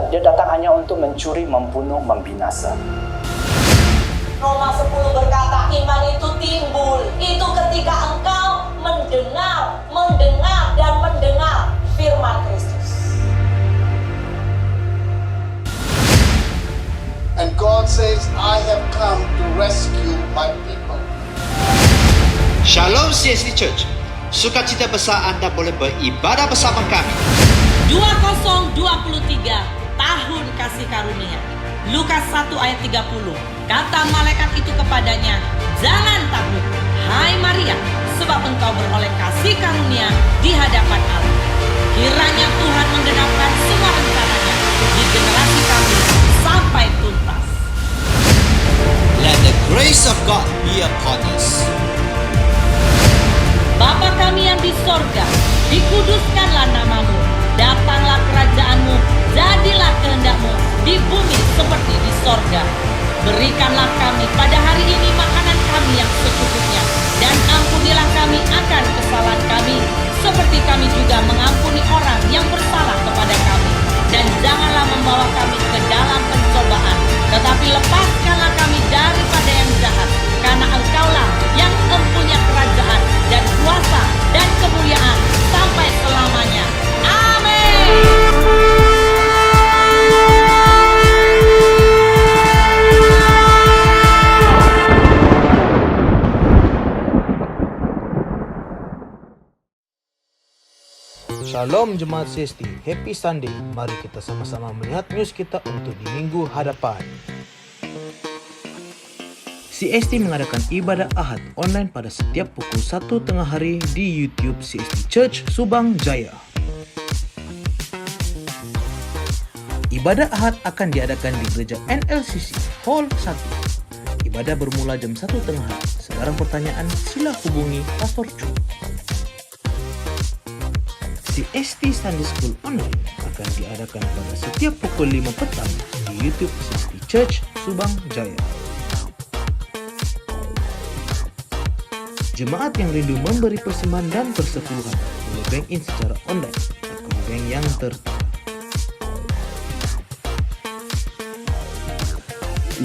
Tidak, dia datang hanya untuk mencuri, membunuh, membinasa. Roma 10 berkata, iman itu timbul. Itu ketika engkau mendengar dan mendengar firman Kristus. And God says, I have come to rescue my people. Shalom CSD Church. Sukacita besar Anda boleh beribadah bersama kami. 2023 tahun kasih karunia. Lukas 1 ayat 30. Kata malaikat itu kepadanya, jangan takut, hai Maria, sebab engkau beroleh kasih karunia di hadapan Allah. Kiranya Tuhan menggenapkan semua rencananya di generasi kami sampai tuntas. Let the grace of God be upon us. Bapa kami yang di sorga, dikuduskanlah namamu, datanglah kerajaanmu, jadilah kehendakmu di bumi seperti di sorga. Berikanlah kami pada hari ini makanan kami yang secukupnya, dan ampunilah kami akan kesalahan kami, seperti kami juga mengampuni orang yang bersalah kepada kami. Dan janganlah membawa kami ke dalam pencobaan, tetapi lepaskanlah kami daripada yang jahat, karena engkaulah yang mempunyai kerajaan dan kuasa dan kemuliaan sampai selamanya. Amin. Shalom Jemaat CSD, Happy Sunday. Mari kita sama-sama melihat news kita untuk di minggu hadapan. CSD mengadakan ibadah Ahad online pada setiap pukul 1 tengah hari di YouTube CSD Church Subang Jaya. Ibadah Ahad akan diadakan di gereja NLCC Hall 1. Ibadah bermula jam 1 tengah hari. Sekarang pertanyaan, sila hubungi Pastor Chu. CSD Sunday School Online akan diadakan pada setiap pukul 5 petang di YouTube CSD Church Subang Jaya. Jemaat yang rindu memberi persembahan dan persepuluhan boleh bank in secara online atau bank yang tertera.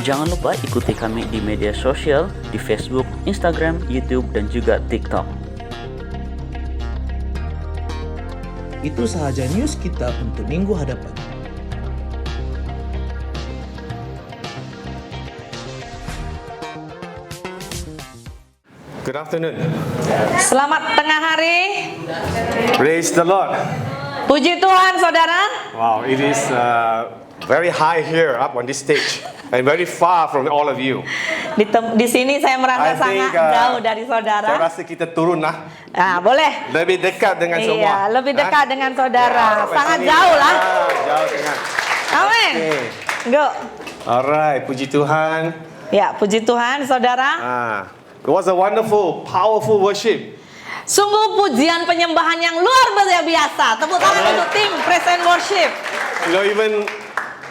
Jangan lupa ikuti kami di media sosial di Facebook, Instagram, YouTube, dan juga TikTok. Itu sahaja news kita untuk minggu hadapan. Good afternoon. Selamat tengah hari. Praise the Lord. Puji Tuhan, saudara. Wow, it is very high here up on this stage and very far from all of you. Di sini saya merasa sangat jauh dari saudara. Saya rasa kita turun lah. Nah, boleh. Lebih dekat dengan semua. Iya, lebih dekat dengan saudara. Sangat jauh lah. Jauh dengan. Amin. Okay. Go. Alright, puji Tuhan. Ya, puji Tuhan, saudara. It was a wonderful, powerful worship. Sungguh pujian penyembahan yang luar biasa. Tepuk tangan untuk tim Praise and Worship. You know,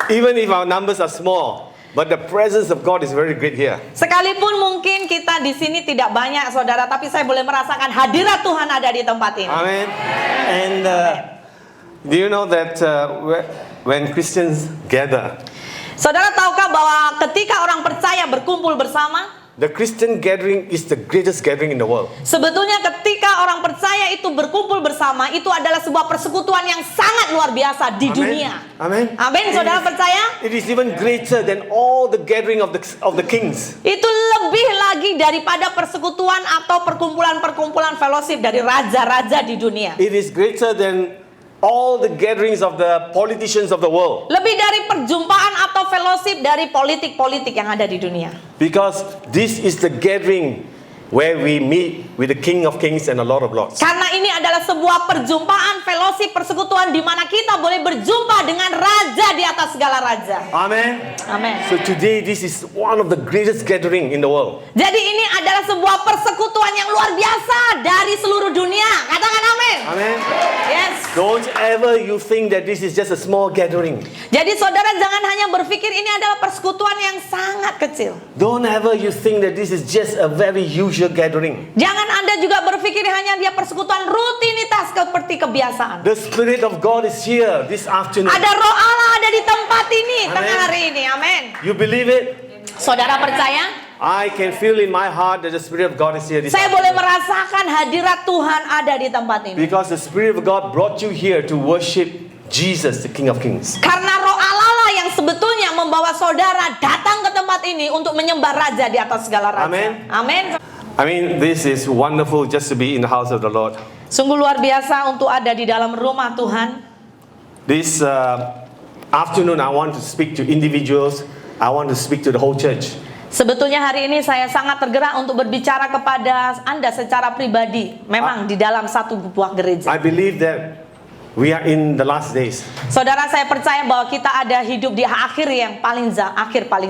even if our numbers are small, but the presence of God is very great here. Sekalipun mungkin kita di sini tidak banyak, saudara, tapi saya boleh merasakan hadirat Tuhan ada di tempat ini. Amen. And do you know that when Christians gather, Saudara tahukah bahwa ketika orang percaya berkumpul bersama, the Christian gathering is the greatest gathering in the world. sebetulnya ketika orang percaya itu berkumpul bersama, itu adalah sebuah persekutuan yang sangat luar biasa di dunia. Amen. Amin, saudara percaya? It is even greater than all the gathering of the kings. Itu lebih lagi daripada persekutuan atau perkumpulan-perkumpulan fellowship dari raja-raja di dunia. It is greater than all the gatherings of the politicians of the world. Lebih dari perjumpaan atau fellowship dari politik-politik yang ada di dunia. Because this is the gathering where we meet with the King of Kings and the Lord of Lords. Karena ini adalah sebuah perjumpaan, fellowship, persekutuan di mana kita boleh berjumpa dengan raja di atas segala raja. Amen. Amen. So today this is one of the greatest gathering in the world. Jadi ini adalah sebuah persekutuan yang luar biasa dari seluruh dunia. Katakan amin. Amen. Yes. Don't ever you think that this is just a small gathering. Jadi saudara jangan hanya berpikir ini adalah persekutuan yang sangat kecil. Don't ever you think that this is just a very usual gathering. Jangan Anda juga berpikir hanya dia persekutuan rutinitas seperti kebiasaan. The Spirit of God is here this afternoon. Ada roh Allah ada di tempat ini Amen. tengah hari ini. Amin. You believe it? Saudara percaya? I can feel in my heart that the Spirit of God is here this Saya boleh afternoon. merasakan hadirat Tuhan ada di tempat ini. Because the Spirit of God brought you here to worship Jesus, the King of Kings. Karena Roh Allah lah yang sebetulnya membawa saudara datang ke tempat ini untuk menyembah Raja di atas segala raja. Amen. Amin. I mean, this is wonderful just to be in the house of the Lord. Sungguh luar biasa untuk ada di dalam rumah Tuhan. This afternoon, I want to speak to individuals. I want to speak to the whole church. Sebetulnya hari ini saya sangat tergerak untuk berbicara kepada Anda secara pribadi. Memang di dalam satu buah gereja. I believe that we are in the last days. Saudara, saya percaya bahwa kita ada hidup di akhir yang paling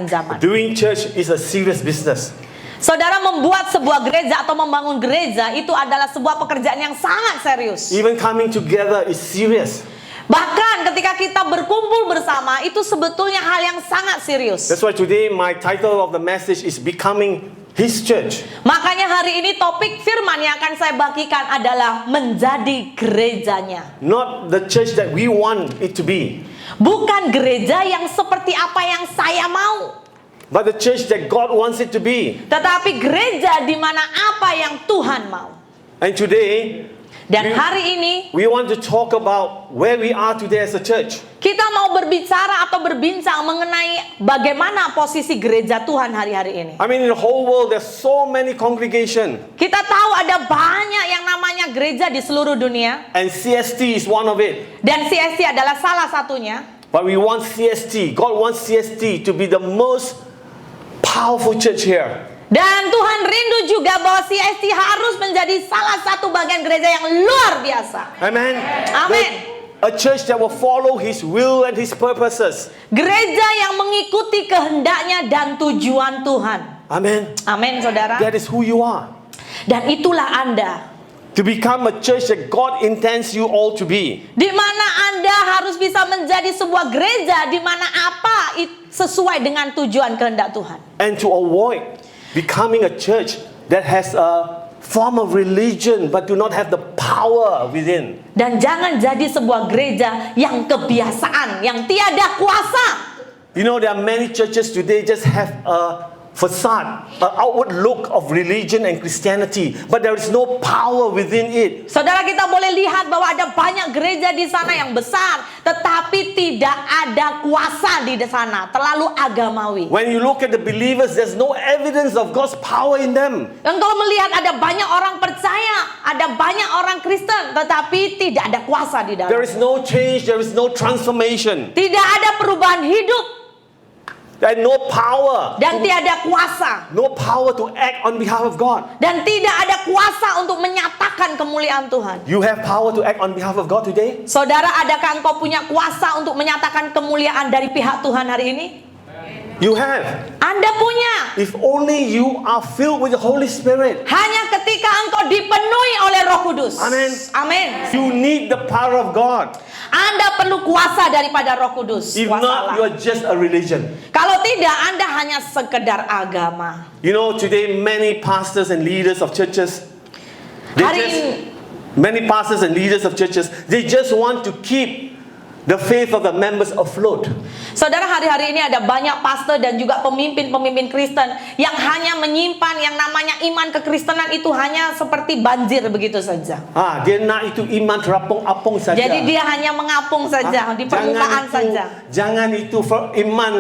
zaman. Doing church is a serious business. Saudara, membuat sebuah gereja atau membangun gereja itu adalah sebuah pekerjaan yang sangat serius. Even coming together is serious. Bahkan ketika kita berkumpul bersama itu sebetulnya hal yang sangat serius. That's why today my title of the message is Becoming His Church. Makanya hari ini topik firman yang akan saya bagikan adalah menjadi gerejanya. Not the church that we want it to be, Bukan gereja yang seperti apa yang saya mau, but the church that God wants it to be. tetapi gereja di mana apa yang Tuhan mau. And today, Dan hari ini we want to talk about where we are today as a church. kita mau berbicara atau berbincang mengenai bagaimana posisi gereja Tuhan hari-hari ini. I mean, in the whole world, there's so many congregations. Kita tahu ada banyak yang namanya gereja di seluruh dunia. And CST is one of it. Dan CST adalah salah satunya. But we want CST. God wants CST to be the most powerful church here. Dan Tuhan rindu juga bahwa CST harus menjadi salah satu bagian gereja yang luar biasa. Amen. Amen. A church that will follow His will and His purposes. Gereja yang mengikuti kehendaknya dan tujuan Tuhan. Amen. Amin, saudara. That is who you are. Dan itulah Anda. To become a church that God intends you all to be. Di mana Anda harus bisa menjadi sebuah gereja di mana apa sesuai dengan tujuan kehendak Tuhan. And to avoid becoming a church that has a form of religion but do not have the power within. Dan jangan jadi sebuah gereja yang kebiasaan, yang tiada kuasa. You know, there are many churches today just have a facade, an outward look of religion and Christianity, but there is no power within it. Saudara, kita boleh lihat bahwa ada banyak gereja di sana yang besar, tetapi tidak ada kuasa di sana, terlalu agamawi. When you look at the believers, there's no evidence of God's power in them. Engkau melihat ada banyak orang percaya, ada banyak orang Kristen, tetapi tidak ada kuasa di There dalam. is no change, there is no transformation, Tidak ada perubahan hidup and no power. dan tiada kuasa. No power to act on behalf of God. Dan tidak ada kuasa untuk menyatakan kemuliaan Tuhan. You have power to act on behalf of God today? Saudara, adakah engkau punya kuasa untuk menyatakan kemuliaan dari pihak Tuhan hari ini? You have. Anda punya. If only you are filled with the Holy Spirit. Hanya ketika engkau dipenuhi oleh Roh Kudus. Amen. Amin. You need the power of God. Anda perlu kuasa daripada Roh Kudus. If Kuasa not, Allah. you are just a religion. Kalau tidak, Anda hanya sekedar agama. You know, today many pastors and leaders of churches, Hari ini, many pastors and leaders of churches, they just want to keep the faith of the members afloat. saudara, hari-hari ini ada banyak pastor dan juga pemimpin-pemimpin Kristen yang hanya menyimpan yang namanya iman kekristenan itu hanya seperti banjir begitu saja. Dia nak itu iman terapung-apung saja. Jadi dia hanya mengapung saja di permukaan saja. Jangan itu iman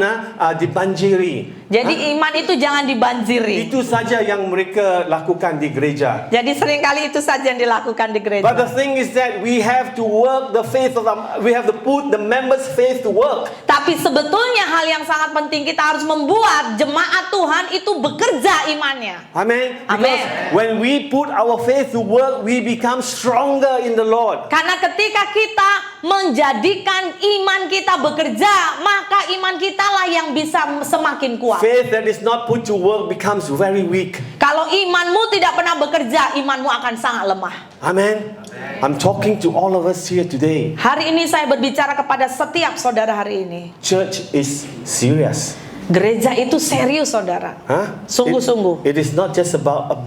dibanjiri. Jadi iman itu jangan dibanjiri. Itu saja yang mereka lakukan di gereja. Jadi seringkali itu saja yang dilakukan di gereja. But the thing is that we have to work the faith of we have to put the members' faith to work. Tapi sebetulnya hal yang sangat penting, kita harus membuat jemaat Tuhan itu bekerja imannya. Amen. Amen. Because when we put our faith to work, we become stronger in the Lord. Karena ketika kita menjadikan iman kita bekerja, maka iman kita lah yang bisa semakin kuat. Faith that is not put to work becomes very weak. Kalau imanmu tidak pernah bekerja, imanmu akan sangat lemah. Amen. I'm talking to all of us here today. Hari ini saya berbicara kepada setiap saudara hari ini. Church is serious. Gereja itu serius, saudara. Huh? Sungguh-sungguh. It is not just about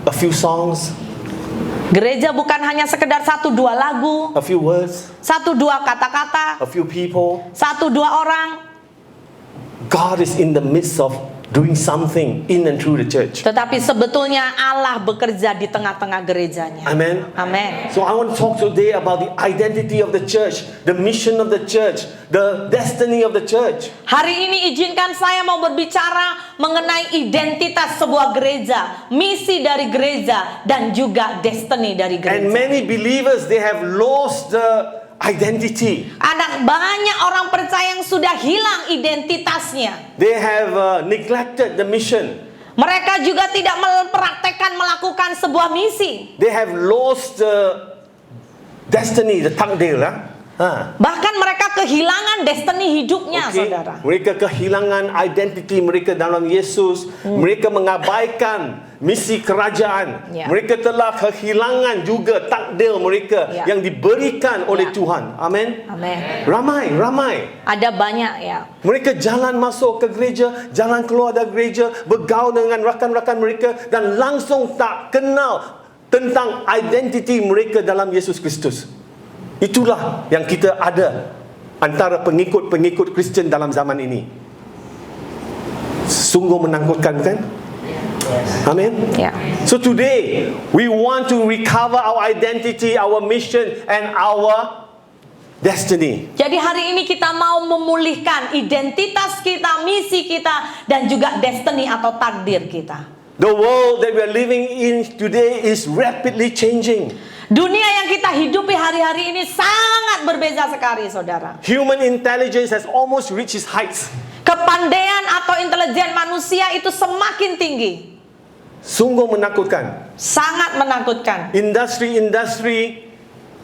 a few songs. Gereja bukan hanya sekedar 1-2 lagu, a few words, 1-2 kata-kata, a few people. 1-2 orang. God is in the midst of doing something in and through the church. Tetapi sebetulnya Allah bekerja di tengah-tengah gerejanya. Amen. Amin. So I want to talk today about the identity of the church, the mission of the church, the destiny of the church. Hari ini izinkan saya mau berbicara mengenai identitas sebuah gereja, misi dari gereja, dan juga destiny dari And gereja. many believers, they have lost the identity. Ada banyak orang percaya yang sudah hilang identitasnya. They have neglected the mission. Mereka juga tidak mempraktekkan melakukan sebuah misi. They have lost the destiny, the takdir. Bahkan mereka kehilangan destiny hidupnya, Okay. saudara. Mereka kehilangan identiti mereka dalam Yesus. Mereka mengabaikan misi kerajaan. Ya. Mereka telah kehilangan juga takdir mereka Ya. yang diberikan oleh Ya. Tuhan. Amin. Amin. Ramai. Ada banyak ya. Mereka jalan masuk ke gereja, jalan keluar dari gereja, bergaul dengan rakan-rakan mereka dan langsung tak kenal tentang identiti mereka dalam Yesus Kristus. Itulah yang kita ada antara pengikut-pengikut Kristian dalam zaman ini. Sungguh menakutkan, kan? Amin. Ya. So today we want to recover our identity, our mission and our destiny. Jadi hari ini kita mau memulihkan identitas kita, misi kita, dan juga destiny atau takdir kita. The world that we are living in today is rapidly changing. Dunia yang kita hidupi hari-hari ini sangat berbeza sekali, saudara. Human intelligence has almost reached its heights. Kepandaian atau intelijen manusia itu semakin tinggi. Sungguh menakutkan. Sangat menakutkan. Industri-industri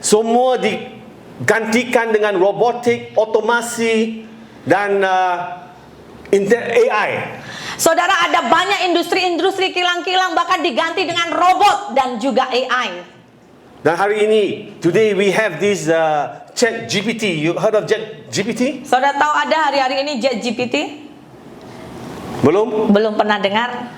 semua digantikan dengan robotik, otomasi dan AI. Saudara, ada banyak industri-industri kilang-kilang bahkan diganti dengan robot dan juga AI. Dan hari ini, today we have this Chat GPT. You heard of Chat GPT? Saudara tahu ada hari-hari ini ChatGPT? Belum? Belum pernah dengar?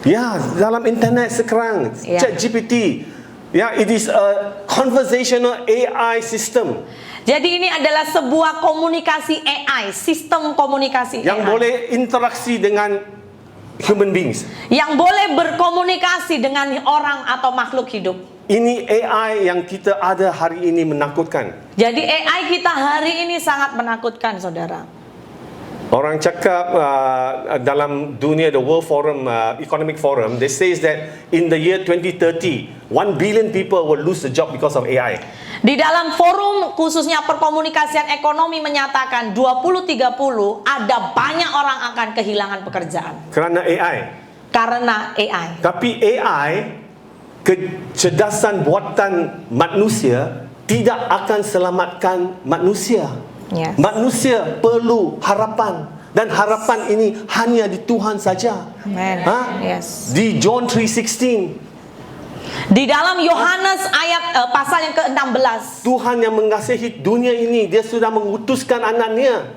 Ya, dalam internet sekarang Ya. Chat GPT. Ya, it is a conversational AI system Jadi ini adalah sebuah komunikasi AI, sistem komunikasi yang AI. boleh interaksi dengan human beings. Yang boleh berkomunikasi dengan orang atau makhluk hidup. Ini AI yang kita ada hari ini menakutkan. Jadi AI kita hari ini sangat menakutkan, saudara. Orang cakap dalam dunia, the World Forum, Economic Forum, they says that in the year 2030, 1 billion people will lose the job because of AI. Di dalam forum khususnya perkomunikasian ekonomi menyatakan 2030 ada banyak orang akan kehilangan pekerjaan Kerana AI. karena AI. Tapi AI, kecerdasan buatan manusia, tidak akan selamatkan manusia. Yes. Manusia perlu harapan. Dan harapan ini hanya di Tuhan saja. Amen. Yes. Di John 3:16. Di dalam Yohanes ayat pasal yang ke-16. Tuhan yang mengasihi dunia ini, dia sudah mengutuskan anaknya.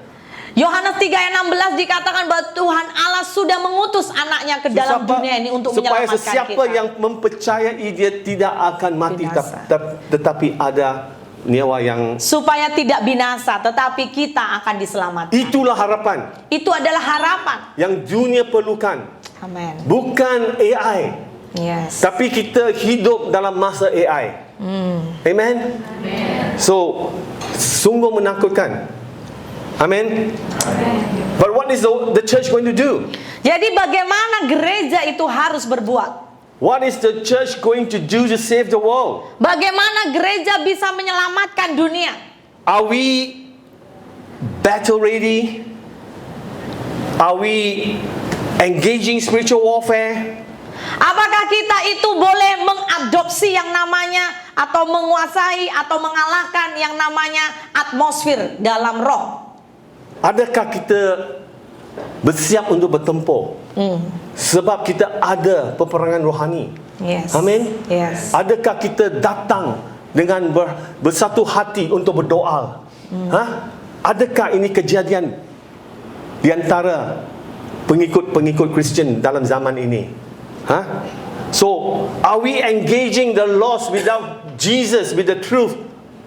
Yohanes 3 ayat 16 dikatakan bahwa Tuhan Allah sudah mengutus anaknya ke dalam dunia ini untuk supaya menyelamatkan sesiapa kita. yang mempercayai dia tidak akan mati, Binasa. tetapi ada nyawa yang... Supaya tidak binasa, tetapi kita akan diselamatkan. Itulah harapan Itu adalah harapan. yang dunia perlukan. Amin. Bukan AI. Yes. Tapi kita hidup dalam masa AI. Amen? So, sungguh menakutkan. Amen? But what is the church going to do? Jadi bagaimana gereja itu harus berbuat? What is the church going to do to save the world? Bagaimana gereja bisa menyelamatkan dunia? Are we battle ready? Are we engaging spiritual warfare? Apakah kita itu boleh mengadopsi yang namanya atau menguasai atau mengalahkan yang namanya atmosfer dalam roh? Adakah kita bersiap untuk bertempur? Sebab kita ada peperangan rohani. Yes. Amin. Yes. Adakah kita datang dengan bersatu hati untuk berdoa? Adakah ini kejadian di antara pengikut-pengikut Kristian dalam zaman ini? So, are we engaging the lost without Jesus, with the truth,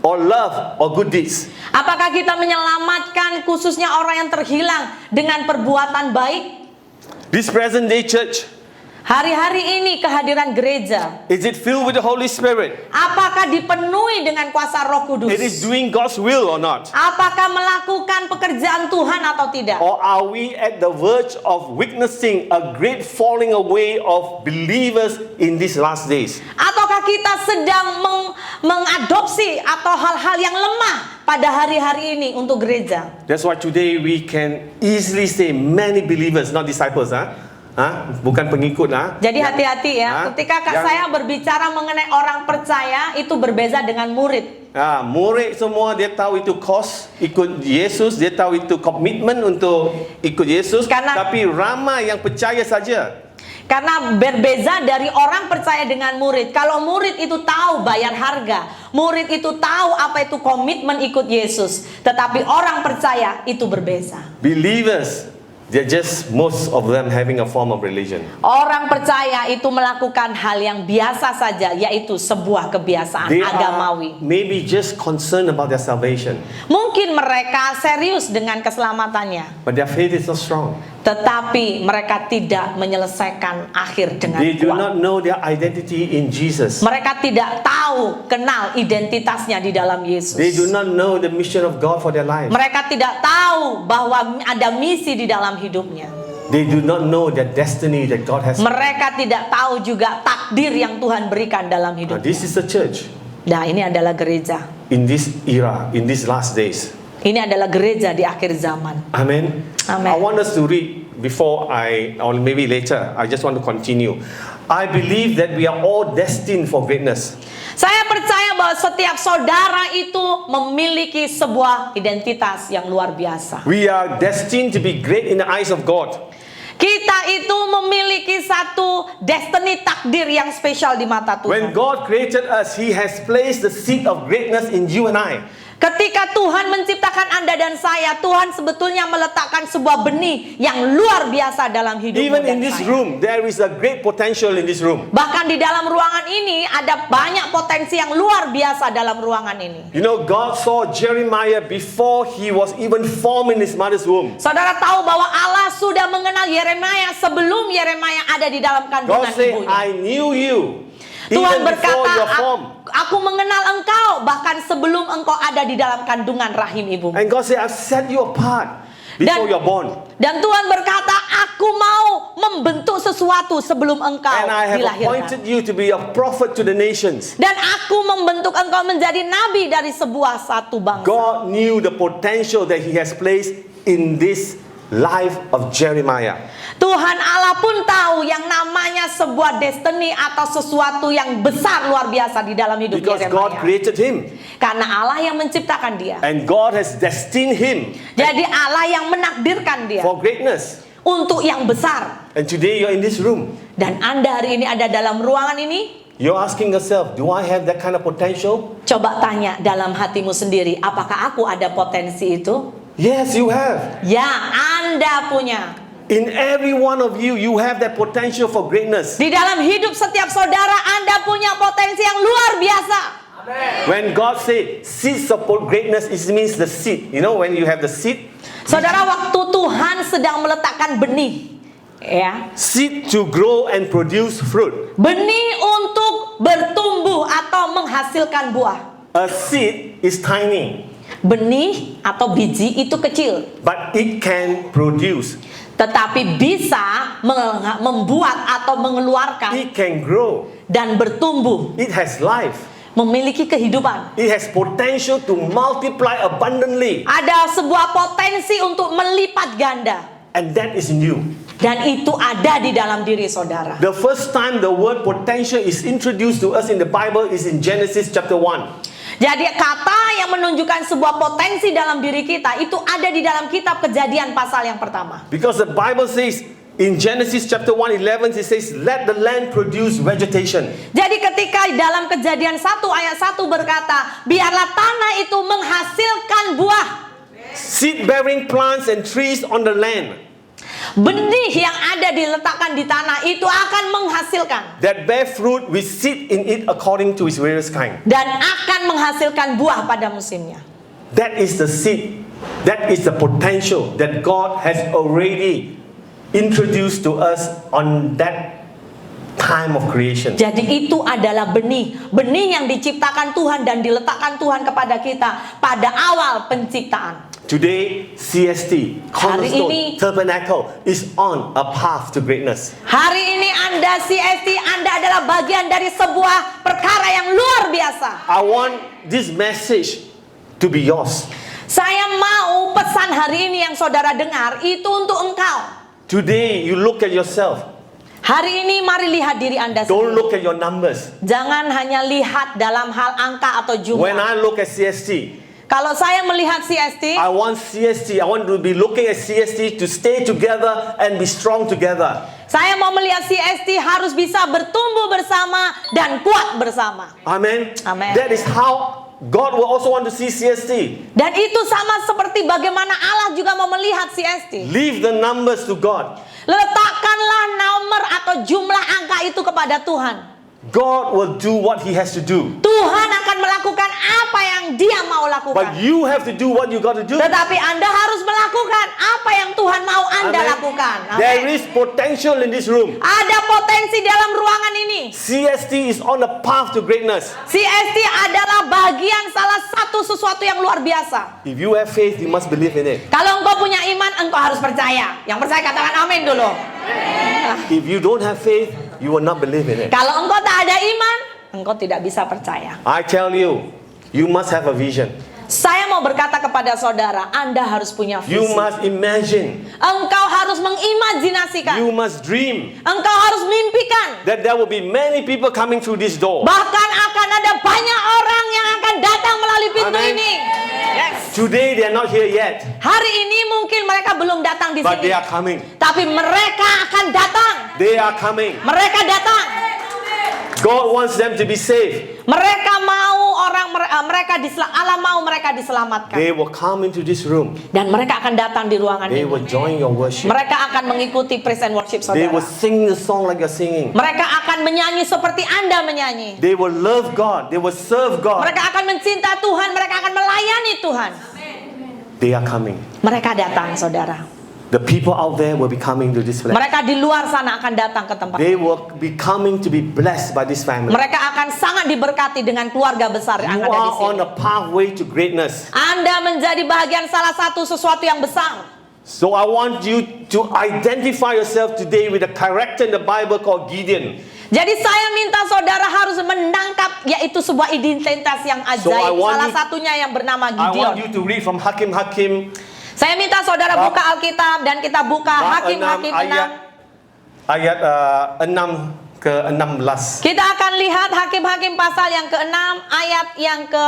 or love, or good deeds? Apakah kita menyelamatkan khususnya orang yang terhilang dengan perbuatan baik? This present day church, Hari-hari ini kehadiran gereja, is it filled with the Holy Spirit? apakah dipenuhi dengan kuasa Roh Kudus? It is doing God's will or not? Apakah melakukan pekerjaan Tuhan atau tidak? Or are we at the verge of witnessing a great falling away of believers in these last days? Ataukah kita sedang mengadopsi atau hal-hal yang lemah pada hari-hari ini untuk gereja? That's why today we can easily say many believers, not disciples, bukan pengikut, Jadi hati-hati ya, ketika saya Yang- berbicara mengenai orang percaya itu berbeza dengan murid. Murid semua dia tahu itu kos ikut Yesus, dia tahu itu komitmen untuk ikut Yesus, Karena- tapi ramai yang percaya saja. Karena berbeza dari orang percaya dengan murid. Kalau murid itu tahu bayar harga, murid itu tahu apa itu komitmen ikut Yesus. Tetapi orang percaya itu berbeza. Believers, they're just most of them having a form of religion. Orang percaya itu melakukan hal yang biasa saja, yaitu sebuah kebiasaan They agamawi. are maybe just concerned about their salvation, Mungkin mereka serius dengan keselamatannya, but their faith is not strong. tetapi mereka tidak menyelesaikan akhir dengan They do kuat. not know their identity in Jesus. Mereka tidak tahu, kenal identitasnya di dalam Yesus. They do not know the mission of God for their life. Mereka tidak tahu bahwa ada misi di dalam hidupnya. They do not know their destiny that God has. Mereka tidak tahu juga takdir yang Tuhan berikan dalam hidupnya. This is the church Nah, ini adalah gereja. in this era, in these last days. Ini adalah gereja di akhir zaman. Amen. Amen. I want us to read before or maybe later. I just want to continue. I believe that we are all destined for greatness. Saya percaya bahwa setiap saudara itu memiliki sebuah identitas yang luar biasa. We are destined to be great in the eyes of God. Kita itu memiliki satu destiny takdir yang spesial di mata When Tuhan. God created us, He has placed the seed of greatness in you and I. Ketika Tuhan menciptakan Anda dan saya, Tuhan sebetulnya meletakkan sebuah benih yang luar biasa dalam hidupmu Even dan in this saya. room, there is a great potential in this room. Bahkan di dalam ruangan ini ada banyak potensi yang luar biasa dalam ruangan ini. You know, God saw Jeremiah before he was even formed in his mother's womb. Saudara tahu bahwa Allah sudah mengenal Yeremia sebelum Yeremia ada di dalam God kandungan said, ibunya. I knew you Tuhan even before you were berkata, formed. aku mengenal engkau bahkan sebelum engkau ada di dalam kandungan rahim ibumu. And God said, I've set you apart before you're born. Dan Tuhan berkata, aku mau membentuk sesuatu sebelum engkau And I have appointed dilahirkan. you to be a prophet to the nations. Dan aku membentuk engkau menjadi nabi dari sebuah satu bangsa. God knew the potential that He has placed in this life of Jeremiah. Tuhan Allah pun tahu yang namanya sebuah destiny atau sesuatu yang besar luar biasa di dalam hidup Because God Yeremia. created him. Karena Allah yang menciptakan dia. And God has destined him Jadi Allah yang menakdirkan dia for greatness. untuk yang besar. And today you're in this room. Dan Anda hari ini ada dalam ruangan ini. You're asking yourself, do I have that kind of potential? Coba tanya dalam hatimu sendiri, apakah aku ada potensi itu? Yes, you have. Ya, Anda punya. In every one of you, you have that potential for greatness. Di dalam hidup setiap saudara, Anda punya potensi yang luar biasa. When God said seeds of greatness, it means the seed. You know, when you have the seed, Saudara, waktu Tuhan sedang meletakkan benih, ya, seed to grow and produce fruit. benih untuk bertumbuh atau menghasilkan buah. A seed is tiny, Benih atau biji itu kecil, but it can produce. tetapi bisa membuat atau mengeluarkan It can grow. dan bertumbuh, It has life. memiliki kehidupan. It has potential to multiply abundantly. Ada sebuah potensi untuk melipat ganda, And that is new. dan itu ada di dalam diri saudara. The first time the word potential is introduced to us in the Bible is in Genesis chapter 1. Jadi kata yang menunjukkan sebuah potensi dalam diri kita itu ada di dalam kitab Kejadian pasal yang pertama. Because the Bible says in Genesis chapter 1:11 it says let the land produce vegetation. Jadi ketika dalam Kejadian 1 ayat 1 berkata, biarlah tanah itu menghasilkan buah. Seed bearing plants and trees on the land. benih yang ada diletakkan di tanah itu akan menghasilkan That bear fruit, we sit in it according to its various kind. dan akan menghasilkan buah pada musimnya. That is the seed. That is the potential that God has already introduced to us on that time of creation. Jadi itu adalah benih yang diciptakan Tuhan dan diletakkan Tuhan kepada kita pada awal penciptaan. Today, CST, Cornerstone, ini- Tabernacle is on a path to greatness. Hari ini Anda CST, Anda adalah bagian dari sebuah perkara yang luar biasa. I want this message to be yours. Saya mau pesan hari ini yang saudara dengar itu untuk engkau. Today, you look at yourself. Hari ini mari lihat diri Anda Don't sendiri. look at your numbers. Jangan hanya lihat dalam hal angka atau When jumlah. I look at CST, Kalau saya melihat CST, I want to be looking at CST to stay together and be strong together. saya mau melihat CST harus bisa bertumbuh bersama dan kuat bersama. Amen. Amen. That is how God will also want to see CST. Dan itu sama seperti bagaimana Allah juga mau melihat CST. Leave the numbers to God. Letakkanlah nomor atau jumlah angka itu kepada Tuhan. God will do what He has to do. Tuhan akan melakukan apa yang Dia mau lakukan. But you have to do what you got to do. Tetapi Anda harus melakukan apa yang Tuhan mau Anda Amen. lakukan. Amen. There is potential in this room. Ada potensi dalam ruangan ini. CST is on a path to greatness. CST adalah bagian salah satu sesuatu yang luar biasa. If you have faith, you must believe in it. Kalau engkau punya iman, engkau harus percaya. Yang percaya katakan amin dulu. If you don't have faith, you will not believe in it. Kalau engkau tak ada iman, engkau tidak bisa percaya. I tell you, you must have a vision. Saya mau berkata kepada saudara, Anda harus punya visi. You must imagine. Engkau harus mengimajinasikan. You must dream Engkau harus mimpikan. that there will be many people coming through this door. Bahkan akan ada banyak orang yang akan datang melalui pintu Amen. ini. Yes. Today they are not here yet, Hari ini mungkin mereka belum datang di but sini. they are coming. Tapi mereka akan datang. They are coming. Mereka datang. God wants them to be saved. Mereka mau Allah mau mereka diselamatkan. They will come into this room. Dan mereka akan datang di ruangan They ini. will join your worship. Mereka akan mengikuti praise and worship They will saudara. sing the song like you're singing. Mereka akan menyanyi seperti Anda menyanyi. They will love God. They will serve God. Mereka akan mencinta Tuhan, mereka akan melayani Tuhan. They are coming. Mereka datang, saudara. The people out there will be coming to this place. Mereka di luar sana akan datang ke tempat. They will be coming to be blessed by this family. Mereka akan sangat diberkati dengan keluarga besar yang You ada di are on sini. a pathway to greatness. Anda menjadi bagian salah satu sesuatu yang besar. So I want you to identify yourself today with a character in the Bible called Gideon. Jadi saya minta saudara harus menangkap yaitu sebuah identitas yang So I ajaib. want Salah you- satunya yang bernama I want Gideon. you to read from Hakim-Hakim Saya minta saudara Bab- buka Alkitab dan kita buka bab Hakim-Hakim 6. ayat 6 ke 16. Kita akan lihat Hakim-Hakim pasal yang ke-6 ayat yang ke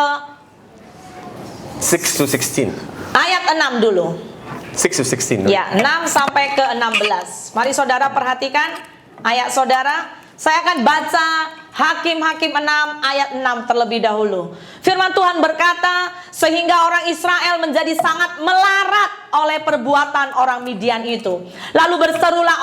6 to 16. ayat 6 dulu. 6 to 16. Ya, 6 sampai ke 16. Mari saudara perhatikan ayat saudara. Saya akan baca Hakim-Hakim 6 ayat 6 terlebih dahulu. Firman Tuhan berkata, sehingga orang Israel menjadi sangat melarat oleh perbuatan orang Midian itu. Lalu berserulah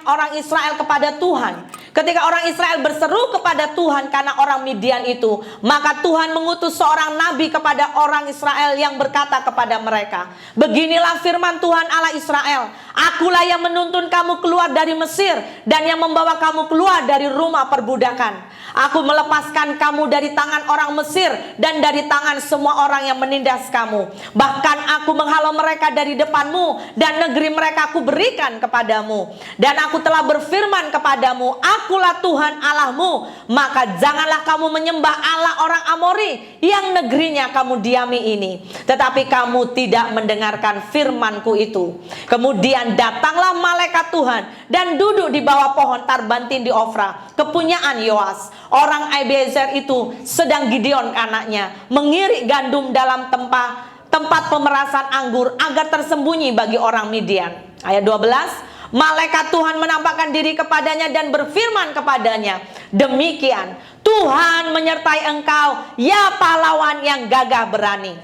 orang Israel kepada Tuhan. Ketika orang Israel berseru kepada Tuhan karena orang Midian itu, maka Tuhan mengutus seorang nabi kepada orang Israel yang berkata kepada mereka, beginilah firman Tuhan Allah Israel, akulah yang menuntun kamu keluar dari Mesir dan yang membawa kamu keluar dari rumah perbudakan. Aku melepaskan kamu dari tangan orang Mesir dan dari tangan semua orang yang menindas kamu. Bahkan aku menghalau mereka dari depanmu dan negeri mereka aku berikan kepadamu. Dan aku telah berfirman kepadamu, akulah Tuhan Allahmu. Maka janganlah kamu menyembah Allah orang Amori yang negerinya kamu diami ini. Tetapi kamu tidak mendengarkan firmanku itu. Kemudian datanglah malaikat Tuhan dan duduk di bawah pohon tarbantin di Ofra, kepunyaan Yoas. Orang Abiezer itu sedang Gideon anaknya mengirik gandum dalam tempat pemerasan anggur agar tersembunyi bagi orang Midian. Ayat 12, malaikat Tuhan menampakkan diri kepadanya dan berfirman kepadanya, demikian Tuhan menyertai engkau, ya pahlawan yang gagah berani.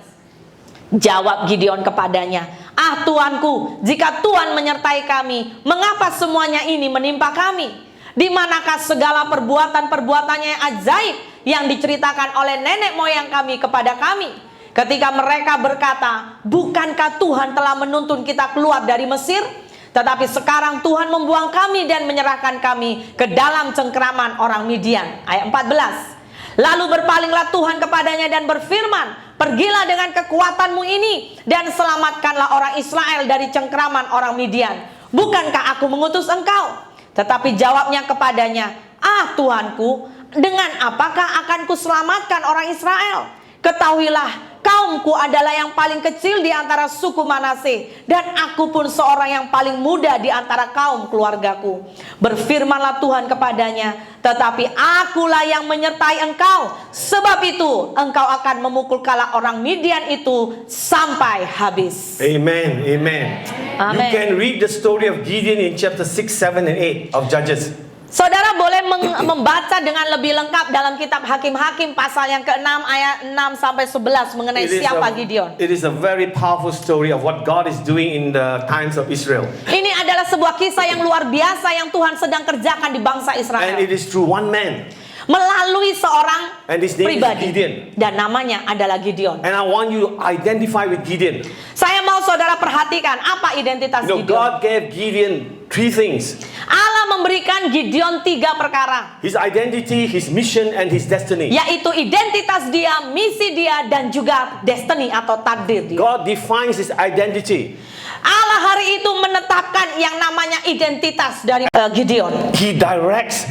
Jawab Gideon kepadanya, Ah Tuanku, jika Tuhan menyertai kami, mengapa semuanya ini menimpa kami? Di manakah segala perbuatan-perbuatannya yang ajaib yang diceritakan oleh nenek moyang kami kepada kami? Ketika mereka berkata, bukankah Tuhan telah menuntun kita keluar dari Mesir? Tetapi sekarang Tuhan membuang kami dan menyerahkan kami ke dalam cengkeraman orang Midian. Ayat 14. Lalu berpalinglah Tuhan kepadanya dan berfirman, pergilah dengan kekuatanmu ini dan selamatkanlah orang Israel dari cengkeraman orang Midian. Bukankah aku mengutus engkau? Tetapi jawabnya kepadanya, ah Tuanku, dengan apakah akan kuselamatkan orang Israel? Ketahuilah, kaumku adalah yang paling kecil di antara suku Manase, dan aku pun seorang yang paling muda di antara kaum keluargaku. Berfirmanlah Tuhan kepadanya, tetapi akulah yang menyertai engkau, sebab itu engkau akan memukul kala orang Midian itu sampai habis. Amen. Amen. You Amen. can read the story of Gideon in chapter 6, 7, and 8 of Judges. Saudara boleh membaca dengan lebih lengkap dalam kitab Hakim-Hakim pasal yang ke-6 ayat 6 sampai 11 mengenai siapa Gideon. It is a very powerful story of what God is doing in the times of Israel. Ini adalah sebuah kisah yang luar biasa yang Tuhan sedang kerjakan di bangsa And Israel. it is through one man. Melalui seorang And his name is pribadi. Gideon. Dan namanya adalah Gideon. And I want you to identify with Gideon. Saya mau saudara perhatikan apa identitas You know, Gideon. God gave Gideon 3 things. Allah memberikan Gideon 3 perkara. His identity, his mission, and his destiny. Yaitu identitas dia, misi dia, dan juga destiny atau takdir dia. God defines his identity. Allah hari itu menetapkan yang namanya identitas dari Gideon. He directs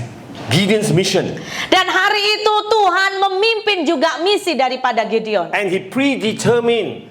Gideon's mission. Dan hari itu Tuhan memimpin juga misi daripada Gideon. And he predetermined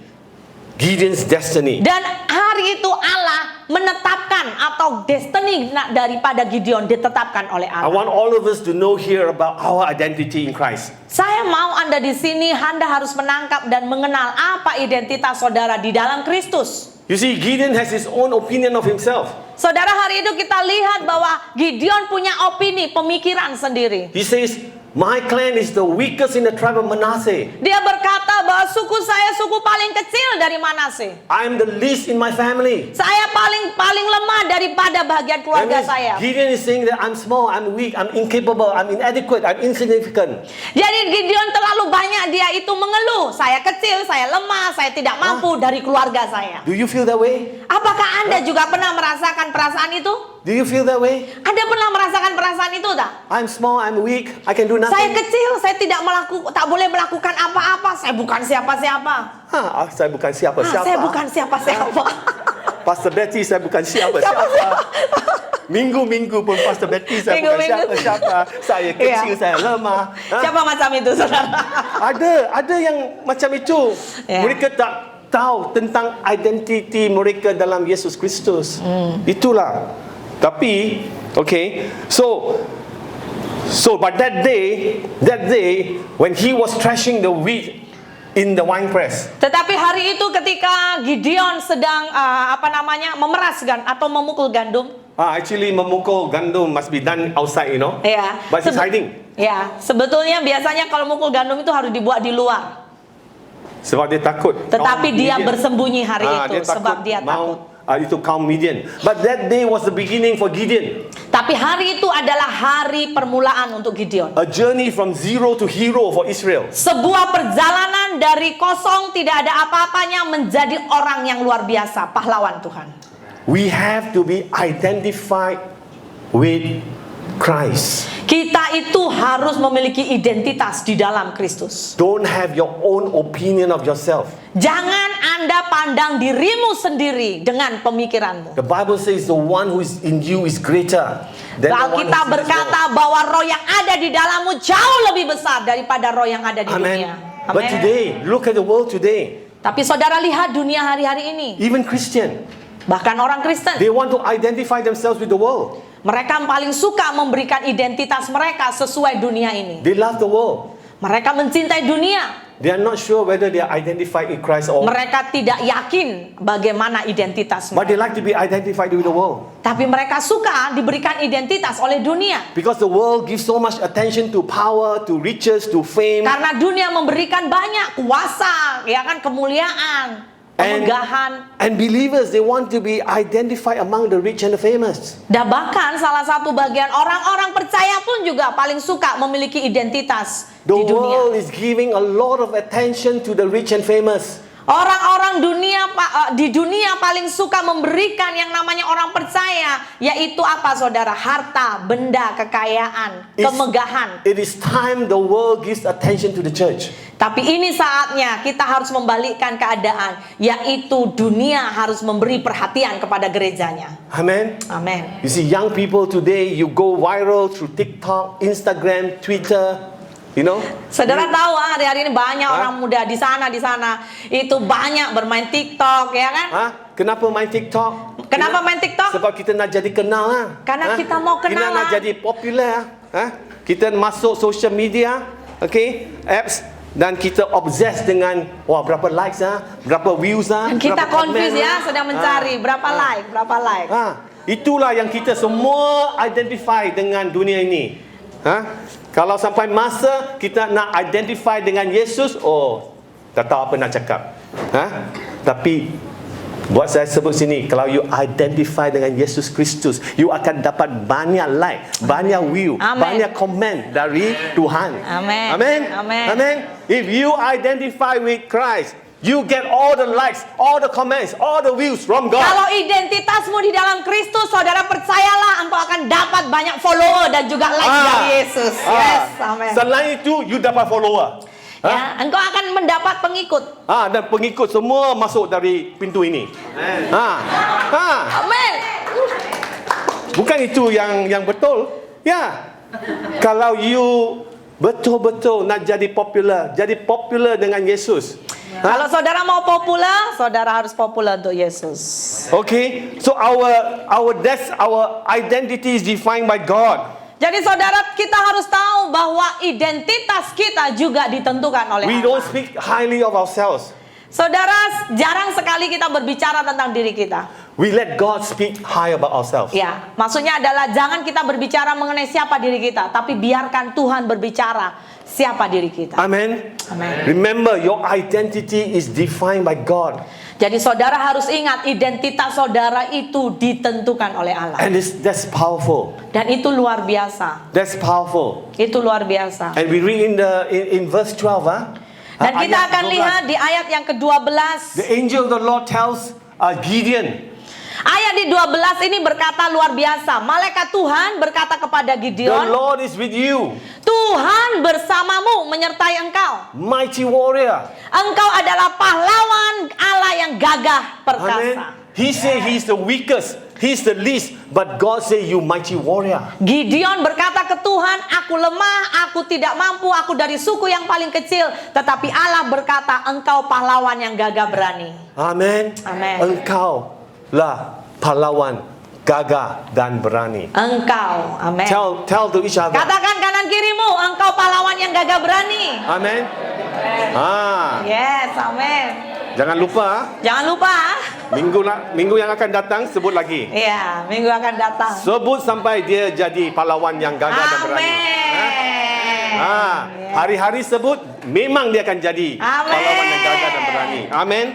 Gideon's destiny. Dan hari itu Allah menetapkan atau destiny daripada Gideon ditetapkan oleh I Allah. want all of us to know here about our identity in Christ. Saya mau Anda di sini, Anda harus menangkap dan mengenal apa identitas saudara di dalam Kristus. You see, Gideon has his own opinion of himself. Saudara, hari itu kita lihat bahwa Gideon punya opini, pemikiran sendiri. He says, my clan is the weakest in the tribe of Manasseh. Dia berkata bahwa suku saya suku paling kecil dari Manase. I am the least in my family. Saya paling lemah daripada bagian That keluarga means saya. Gideon is saying that I'm small, I'm weak, I'm incapable, I'm inadequate, I'm insignificant. Jadi Gideon terlalu banyak dia itu mengeluh. Saya kecil, saya lemah, saya tidak mampu dari keluarga saya. Do you feel that way? Apakah Anda juga pernah merasakan perasaan itu? Do you feel that way? Anda pernah merasakan perasaan itu tak? I'm small, I'm weak, I can do Saya nothing. kecil, saya tak boleh melakukan apa-apa. Saya bukan siapa-siapa. Saya bukan siapa-siapa. Saya bukan siapa-siapa. Pastor Betty, saya bukan siapa-siapa. Minggu-minggu pun Pastor Betty, saya bukan Minggu-minggu. siapa-siapa. Saya kecil, saya lemah. Siapa macam itu, saudara? Ada yang macam itu. Ya. Mereka tak tahu tentang identiti mereka dalam Yesus Kristus. Itulah. Tapi, okay, so but that day when he was threshing the wheat in the winepress, Tetapi hari itu ketika Gideon sedang memeras atau memukul gandum. actually memukul gandum must be done outside, you know. Ya. But he's hiding. Ya, sebetulnya biasanya kalau mukul gandum itu harus dibuat di luar. Sebab dia takut. Tetapi kaum dia Midian. bersembunyi hari itu Dia sebab dia takut. Itu kaum Midian. But that day was the beginning for Gideon. Tapi hari itu adalah hari permulaan untuk Gideon. A journey from zero to hero for Israel. Sebuah perjalanan dari kosong tidak ada apa-apanya menjadi orang yang luar biasa, pahlawan Tuhan. We have to be identified with Christ. Kita itu harus memiliki identitas di dalam Kristus. Don't have your own opinion of yourself. Jangan Anda pandang dirimu sendiri dengan pemikiranmu. The Bible says the one who is in you is greater than the one Alkitab who is in this berkata bahwa roh yang ada di dalammu jauh lebih besar daripada roh yang ada di world. Amen. dunia. But Amen. today, look at the world today. Tapi saudara lihat dunia hari-hari ini. Even Christian, Bahkan orang Kristen. they want to identify themselves with the world. Mereka paling suka memberikan identitas mereka sesuai dunia ini. They love the world. Mereka mencintai dunia. They are not sure whether they are identified in Christ or, Mereka tidak yakin bagaimana identitas but they mereka. like to be identified with the world. Tapi mereka suka diberikan identitas oleh dunia. Because the world gives so much attention to power, to riches, to fame. Karena dunia memberikan banyak kuasa, ya kan, kemuliaan. kemegahan. And believers, they want to be identified among the rich and the famous. Dan bahkan salah satu bagian orang-orang percaya pun juga paling suka memiliki identitas The di dunia. world is giving a lot of attention to the rich and famous. Orang-orang di dunia paling suka memberikan yang namanya orang percaya, yaitu apa saudara? Harta, benda, kekayaan, kemegahan. It is time the world gives attention to the church. Tapi ini saatnya kita harus membalikkan keadaan, yaitu dunia harus memberi perhatian kepada gerejanya. Amen. Amin. You see, young people today, you go viral through TikTok, Instagram, Twitter. You know? Saudara tahu hari-hari ini banyak orang muda di sana itu banyak bermain TikTok, ya kan? Kenapa main TikTok? Kenapa main TikTok? Sebab kita nak jadi kenal. Karena kita mau Kita kenalan. nak jadi popular. Kita masuk social media, okay, apps. Dan kita obses dengan berapa likes, berapa views, Kita berapa confuse komen, ya, sedang mencari berapa like. Itulah yang kita semua identify dengan dunia ini. Kalau sampai masa kita nak identify dengan Yesus, tak tahu apa nak cakap. Tapi buat saya sebut sini, kalau you identify dengan Yesus Kristus, you akan dapat banyak like, banyak view, Amen. banyak komen dari Tuhan. Amen. Amen. Amen. Amen. If you identify with Christ, you get all the likes, all the comments, all the views from God. Kalau identitasmu di dalam Kristus, saudara percayalah engkau akan dapat banyak follower dan juga like dari Yesus. Yes, amin. Selain itu, you dapat follower. Ya, engkau akan mendapat pengikut. Dan pengikut semua masuk dari pintu ini. Amin. Bukan itu yang betul. Ya. Kalau you betul-betul nak jadi popular dengan Yesus. Kalau saudara mau populer, saudara harus populer untuk Yesus. Okay. So our identity is defined by God. Jadi saudara, kita harus tahu bahwa identitas kita juga ditentukan oleh We Allah. don't speak highly of ourselves. Saudara, jarang sekali kita berbicara tentang diri kita. We let God speak high about ourselves. Ya, maksudnya adalah jangan kita berbicara mengenai siapa diri kita, tapi biarkan Tuhan berbicara siapa diri kita. Amen. Amen. Remember, your identity is defined by God. Jadi saudara harus ingat, identitas saudara itu ditentukan oleh Allah. And that's powerful. Dan itu luar biasa. That's powerful. Itu luar biasa. And we read in verse 12, Dan kita ayat akan 12. lihat di ayat yang ke-12. The angel of the Lord tells Gideon. Ayat di 12 ini berkata luar biasa. Malaikat Tuhan berkata kepada The Gideon, Lord is with you, Tuhan bersamamu menyertai engkau. mighty warrior. Engkau adalah pahlawan Allah yang gagah perkasa. Amen. He said he's the weakest, he's the least, but God said you mighty warrior. Gideon berkata ke Tuhan, aku lemah, aku tidak mampu, aku dari suku yang paling kecil. Tetapi Allah berkata, engkau pahlawan yang gagah berani. Amen. Amen. Engkau lah pahlawan gagah dan berani. Engkau, amin. Tell to each other. Katakan kanan kirimu, engkau pahlawan yang gagah berani. Amen. Yes, amin. Jangan lupa Jangan lupa. minggu yang akan datang sebut lagi. Iya, minggu akan datang. Sebut sampai dia jadi pahlawan yang gagah dan berani. Amin. Hari-hari sebut, memang dia akan jadi Amen. pahlawan yang gagah dan berani. Amin.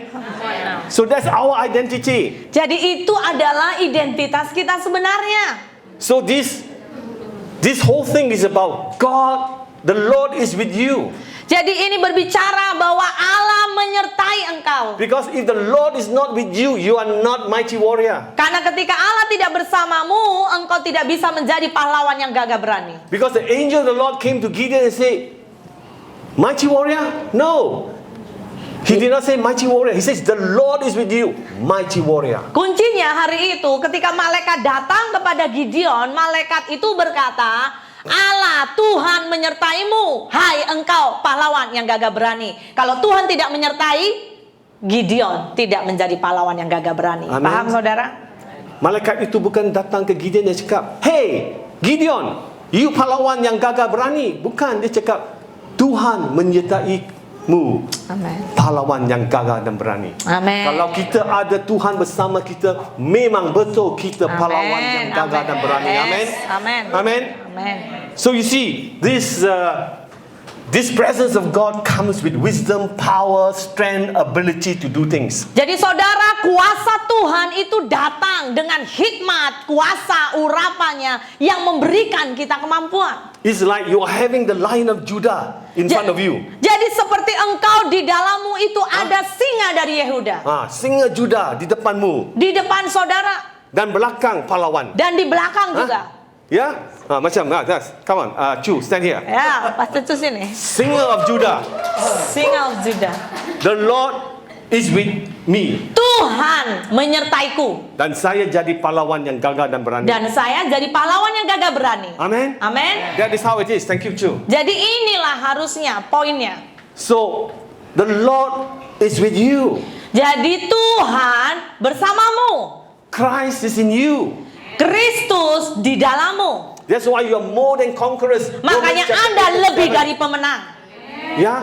So that's our identity. Jadi itu adalah identitas kita sebenarnya. So this whole thing is about God, the Lord is with you. Jadi ini berbicara bahwa Allah menyertai engkau. Because if the Lord is not with you, you are not mighty warrior. Karena ketika Allah tidak bersamamu, engkau tidak bisa menjadi pahlawan yang gagah berani. Because the angel of the Lord came to Gideon and said, mighty warrior? No. He did not say mighty warrior. He says the Lord is with you, mighty warrior. Kuncinya hari itu ketika malaikat datang kepada Gideon, malaikat itu berkata, Allah, Tuhan menyertaimu, hai engkau pahlawan yang gagah berani. Kalau Tuhan tidak menyertai, Gideon tidak menjadi pahlawan yang gagah berani. Amen. Paham saudara? Malaikat itu bukan datang ke Gideon dan cakap, hey Gideon, you pahlawan yang gagah berani. Bukan, dia cakap, Tuhan menyertaimu, Amen. pahlawan yang gagah dan berani. Amen. Kalau kita ada Tuhan bersama kita, memang betul kita pahlawan yang gagah dan berani. Amen. Amen. Amen. Amen. So you see, this This presence of God comes with wisdom, power, strength, ability to do things. Jadi saudara, kuasa Tuhan itu datang dengan hikmat, kuasa, urapannya yang memberikan kita kemampuan. It's like you are having the Lion of Judah in front of you. Jadi seperti engkau di dalammu itu ada singa dari Yehuda. Singa Judah di depanmu Di depan saudara dan belakang pahlawan. dan di belakang juga. Ya, macam come on, Chu, stand here. Ya, Pastor Chu sini. Singa of Judah. Singa of Judah. The Lord is with me. Tuhan menyertaiku. Dan saya jadi pahlawan yang gagah dan berani. Dan saya jadi pahlawan yang gagah berani. Amen. Amin. That is how it is. Thank you, Chu. Jadi inilah harusnya poinnya. So, the Lord is with you. Jadi Tuhan bersamamu. Christ is in you. Kristus di dalammu. That's why you are more than conquerors. Makanya Romans chapter Anda 8, lebih 7. dari pemenang. Ya,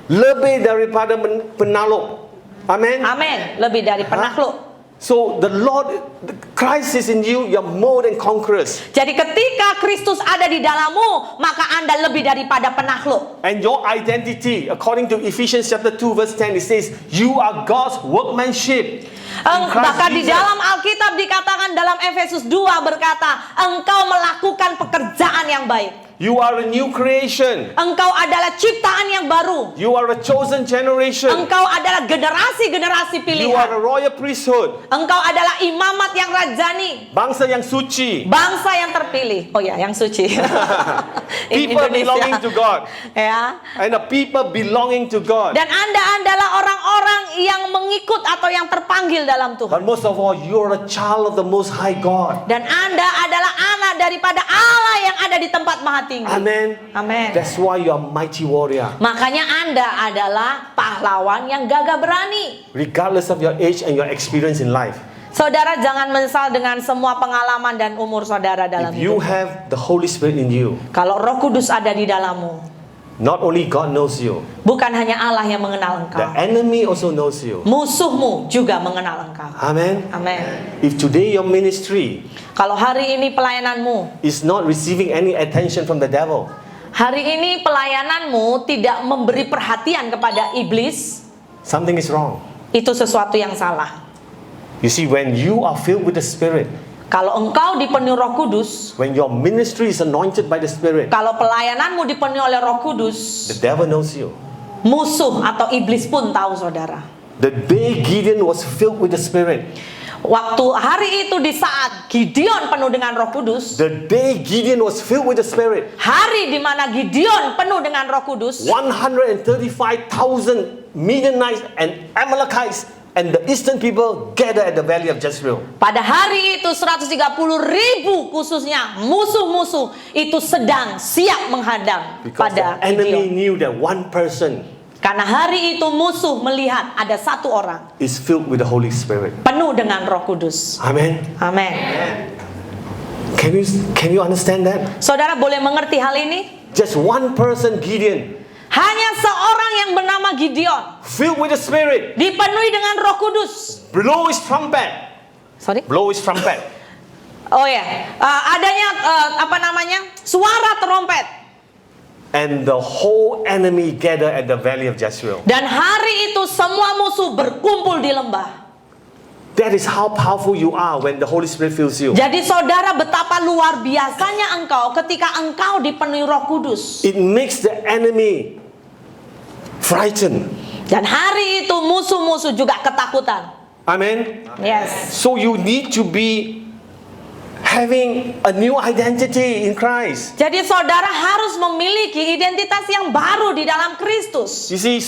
lebih daripada penakluk. Amen. Amin. Lebih dari penakluk. So the Lord, Christ is in you. You're more than conquerors. Jadi ketika Kristus ada di dalammu, maka Anda lebih daripada penakluk. And your identity, according to Ephesians chapter 2 verse 10, it says, you are God's workmanship. Bahkan di dalam Alkitab dikatakan dalam Efesus 2 berkata, engkau melakukan pekerjaan yang baik. You are a new creation. Engkau adalah ciptaan yang baru. You are a chosen generation. Engkau adalah generasi-generasi You are pilihan. a royal priesthood. Engkau adalah imamat yang rajani. Bangsa yang suci. Bangsa yang terpilih. Oh ya, yang suci. In People Indonesia. belonging to God. Ya. And the people belonging to God. Dan Anda adalah orang-orang yang mengikut atau yang terpanggil dalam Tuhan. But most of all, you are a child of the Most High God. Dan Anda adalah anak daripada Allah yang ada di tempat maha tinggi. Amen. Amen. That's why you are mighty warrior. Makanya Anda adalah pahlawan yang gagah berani. Regardless of your age and your experience in life. Saudara jangan menyesal dengan semua pengalaman dan umur saudara dalam If you hidup. have the Holy Spirit in you, Kalau Roh Kudus ada di dalammu, not only God knows you, bukan hanya Allah yang mengenal engkau. the enemy also knows you. Musuhmu juga mengenal engkau. Amen. Amin. If today your ministry Kalau hari ini pelayananmu, is not receiving any attention from the devil, hari ini pelayananmu tidak memberi perhatian kepada iblis, something is wrong. itu sesuatu yang salah. You see, when you are filled with the Spirit, Kalau engkau dipenuhi Roh Kudus, when your ministry is anointed by the Spirit, kalau pelayananmu dipenuhi oleh Roh Kudus, the devil knows you. musuh atau iblis pun tahu saudara. The day Gideon was filled with the Spirit, Waktu hari itu di saat Gideon penuh dengan Roh Kudus, the day Gideon was filled with the Spirit, hari di mana Gideon penuh dengan Roh Kudus, 135,000 Midianites and Amalekites and the eastern people gathered at the valley of Jezreel. pada hari itu 130.000 khususnya musuh-musuh itu sedang siap menghadang Because pada the enemy Gideon. knew that one person Karena hari itu musuh melihat ada satu orang is filled with the Holy Spirit. penuh dengan Roh Kudus. Amen. Amin. Can you understand that? Saudara boleh mengerti hal ini? Just one person, Gideon, Hanya seorang yang bernama Gideon filled with the Spirit, dipenuhi dengan Roh Kudus. blow his trumpet. Sorry? Blow his trumpet. Oh ya, adanya suara terompet. And the whole enemy gathered at the valley of Jezreel. Dan hari itu semua musuh berkumpul di lembah. That is how powerful you are when the Holy Spirit fills you. Jadi saudara betapa luar biasanya engkau ketika engkau dipenuhi Roh Kudus. It makes the enemy frightened. Dan hari itu musuh-musuh juga ketakutan. Amen. Yes. So you need to be having a new identity in Christ. Jadi saudara harus memiliki identitas yang baru di dalam Kristus. You see,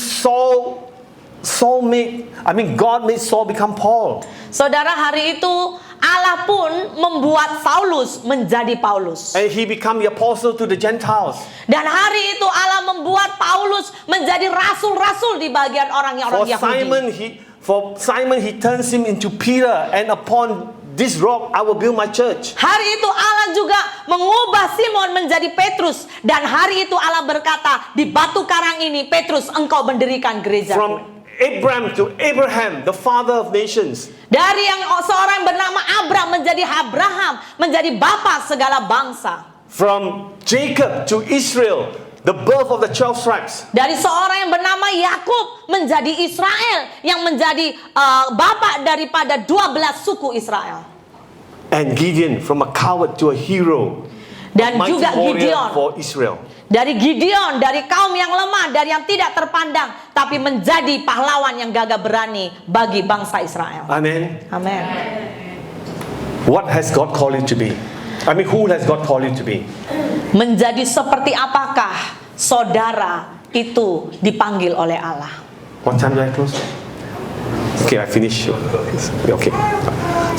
God made Saul become Paul. Saudara, hari itu Allah pun membuat Saulus menjadi Paulus. And he became the apostle to the Gentiles. Dan hari itu Allah membuat Paulus menjadi rasul-rasul di bagian orang-orang Yahudi. For Simon, he turns him into Peter, and upon this rock I will build my church. Hari itu Allah juga mengubah Simon menjadi Petrus. Dan hari itu Allah berkata, di batu karang ini Petrus engkau mendirikan gereja. From Abraham to Abraham, the father of nations. Dari yang seorang bernama Abraham menjadi Abraham, menjadi bapa segala bangsa. From Jacob to Israel, the birth of the 12 tribes. Dari seorang yang bernama Yakub menjadi Israel, yang menjadi bapak daripada 12 suku Israel. And Gideon from a coward to a hero. Dan Mighty juga warrior Gideon. for Israel. Dari Gideon, dari kaum yang lemah, dari yang tidak terpandang, tapi menjadi pahlawan yang gagah berani bagi bangsa Israel. Amen. Amin. What has God called you to be? I mean, who has God called you to be? Menjadi seperti apakah saudara itu dipanggil oleh Allah? What time do I close? Okay, I finish. Okay.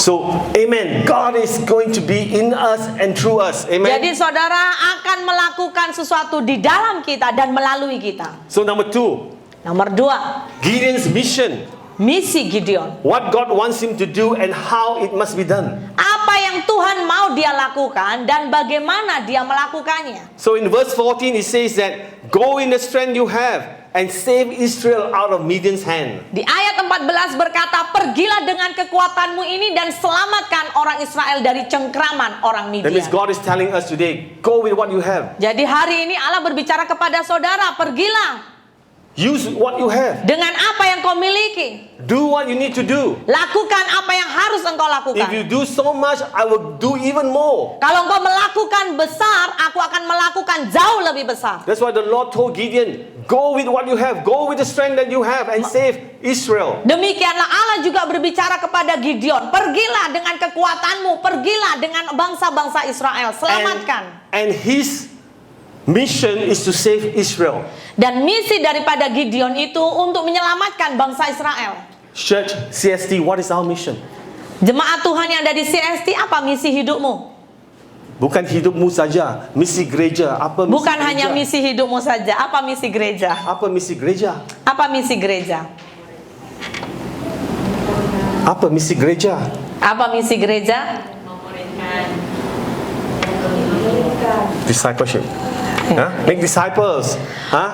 So, amen. God is going to be in us and through us. Amen. Jadi saudara akan melakukan sesuatu di dalam kita dan melalui kita. So, number 2, Nomor 2, Gideon's mission. misi Gideon. What God wants him to do and how it must be done. Apa yang Tuhan mau dia lakukan dan bagaimana dia melakukannya. So in verse 14 it says that go in the strength you have and save Israel out of Midian's hand. Di ayat 14 berkata, pergilah dengan kekuatanmu ini dan selamatkan orang Israel dari cengkraman orang That means Midian. God is telling us today, go with what you have. Jadi hari ini Allah berbicara kepada saudara, pergilah Use what you have. dengan apa yang kau miliki. Do what you need to do. Lakukan apa yang harus engkau If you lakukan. do so much, I will do even more. Kalau engkau melakukan besar, aku akan melakukan jauh lebih besar. That's why the Lord told Gideon, go with what you have. Go with the strength that you have and save Israel. Demikianlah Allah juga berbicara kepada Gideon, pergilah dengan kekuatanmu, pergilah dengan bangsa-bangsa Israel, selamatkan. And his mission is to save Israel. Dan misi daripada Gideon itu untuk menyelamatkan bangsa Israel. Church, CST, what is our mission? Jemaat Tuhan yang ada di CST, apa misi hidupmu? Bukan hidupmu saja, misi gereja. Apa misi Bukan gereja? hanya misi hidupmu saja, apa misi gereja? Apa misi gereja? Apa misi gereja? Apa misi gereja? Apa misi gereja? Discipleship. Make disciples.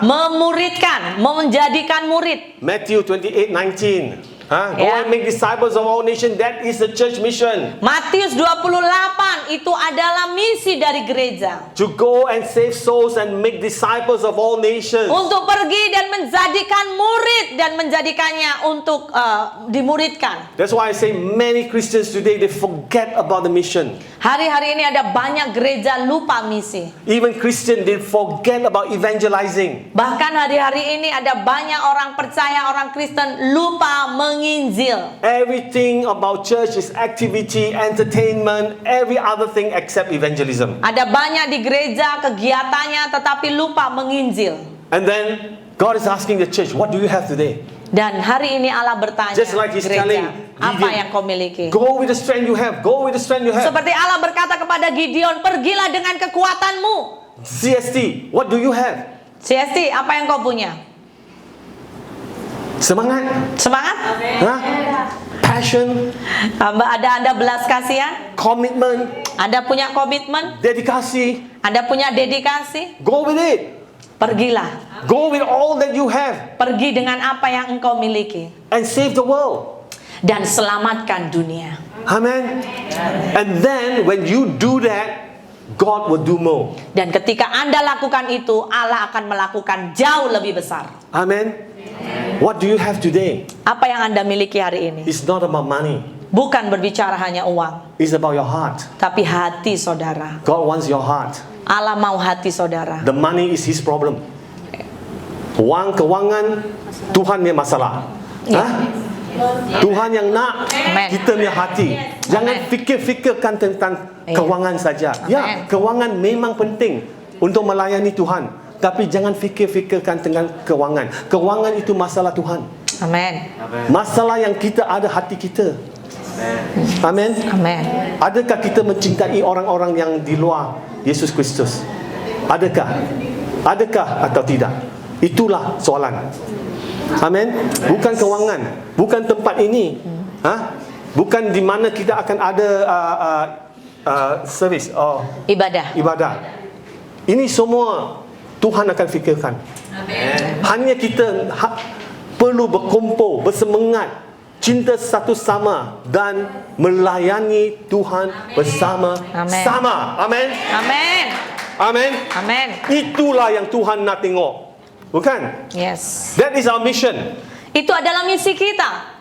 Memuridkan, menjadikan murid. Matthew 28:19. Go Yeah. and make disciples of all nations. That is the church mission. Matius 28 itu adalah misi dari gereja. To go and save souls and make disciples of all nations. Untuk pergi dan menjadikan murid dan menjadikannya untuk dimuridkan. That's why I say many Christians today, they forget about the mission. Hari-hari ini ada banyak gereja lupa misi. Even Christian, they forget about evangelizing. Bahkan hari-hari ini ada banyak orang percaya, orang Kristen lupa menginjil. Everything about church is activity, entertainment, every other thing except evangelism. Ada banyak di gereja kegiatannya tetapi lupa menginjil. And then God is asking the church, what do you have today? Dan hari ini Allah bertanya, Just like He's telling gereja, apa Gideon, yang kau miliki? Go with the strength you have. Go with the strength you have. Seperti Allah berkata kepada Gideon, pergilah dengan kekuatanmu. CST, what do you have? CST, apa yang kau punya? Semangat. Semangat? Passion, Anda belas kasihan? commitment, Anda punya komitmen? dedikasi. Anda punya dedikasi? Go with it. Pergilah. Go with all that you have Pergi dengan apa yang engkau miliki. and save the world. Dan selamatkan dunia. Amen. And then when you do that, God will do more. Dan ketika Anda lakukan itu, Allah akan melakukan jauh lebih besar. Amen. What do you have today? Apa yang Anda miliki hari ini? It's not about money. Bukan berbicara hanya uang, It's about your heart. tapi hati saudara. God wants your heart. Allah mau hati saudara. The money is His problem. Wang, kewangan, Tuhan punya masalah. Tuhan yang nak Amen. kita punya hati. Jangan fikir-fikirkan tentang kewangan saja. Ya, Amen. kewangan memang penting untuk melayani Tuhan. Tapi jangan fikir-fikirkan tentang kewangan. Kewangan itu masalah Tuhan. Amin. Masalah yang kita ada hati kita. Amin. Amin. Adakah kita mencintai orang-orang yang di luar Yesus Kristus? Adakah? Adakah atau tidak? Itulah soalan. Amin. Bukan kewangan, bukan tempat ini. Bukan di mana kita akan ada service ibadah. Ini semua Tuhan akan fikirkan. Hanya kita perlu berkumpul, bersemangat, cinta satu sama dan melayani Tuhan bersama-sama. Amin. Amin. Amen. Amen. Itulah yang Tuhan nak tengok. Bukan? Yes. That is our mission. Itu adalah misi kita.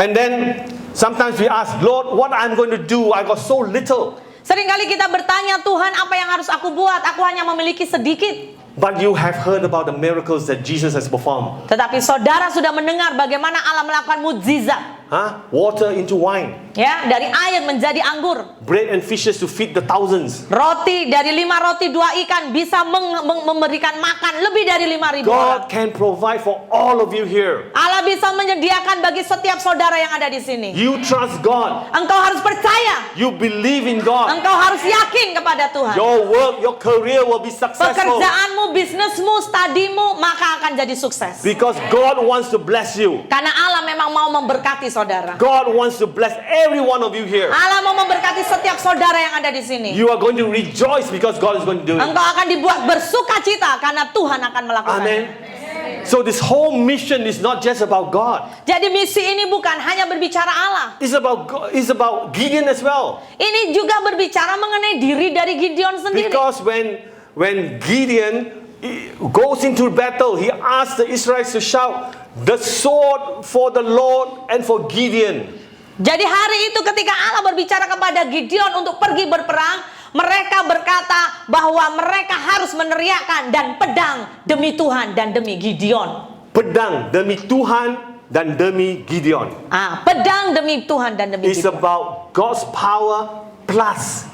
And then sometimes we ask, Lord, what I'm going to do? I got so little. Seringkali kita bertanya, Tuhan, apa yang harus aku buat? Aku hanya memiliki sedikit. But you have heard about the miracles that Jesus has performed. Tetapi saudara sudah mendengar bagaimana Allah melakukan mukjizat. Water into wine. Ya, dari air menjadi anggur. Bread and fishes to feed the thousands. Roti, dari 5 roti 2 ikan bisa memberikan makan lebih dari 5.000 orang. God can provide for all of you here. Allah bisa menyediakan bagi setiap saudara yang ada di sini. You trust God. Engkau harus percaya. You believe in God. Engkau harus yakin kepada Tuhan. Your work, your career will be successful. Pekerjaanmu, bisnismu, studimu, maka akan jadi sukses. Because God wants to bless you. Karena Allah memang mau memberkati saudara. God wants to bless every one of you here. Allah mau memberkati setiap saudara yang ada di sini. You are going to rejoice because God is going to do it. Engkau akan dibuat bersukacita karena Tuhan akan melakukannya. Amen. So this whole mission is not just about God. Jadi misi ini bukan hanya berbicara Allah. It's about God, it's about Gideon as well. Ini juga berbicara mengenai diri dari Gideon sendiri. Because when Gideon goes into battle, he asks the Israelites to shout, "The sword for the Lord and for Gideon." Jadi hari itu ketika Allah berbicara kepada Gideon untuk pergi berperang, mereka berkata bahwa mereka harus meneriakkan dan pedang demi Tuhan dan demi Gideon. Pedang demi Tuhan dan demi Gideon. Pedang demi Tuhan dan demi It's Gideon. about God's power plus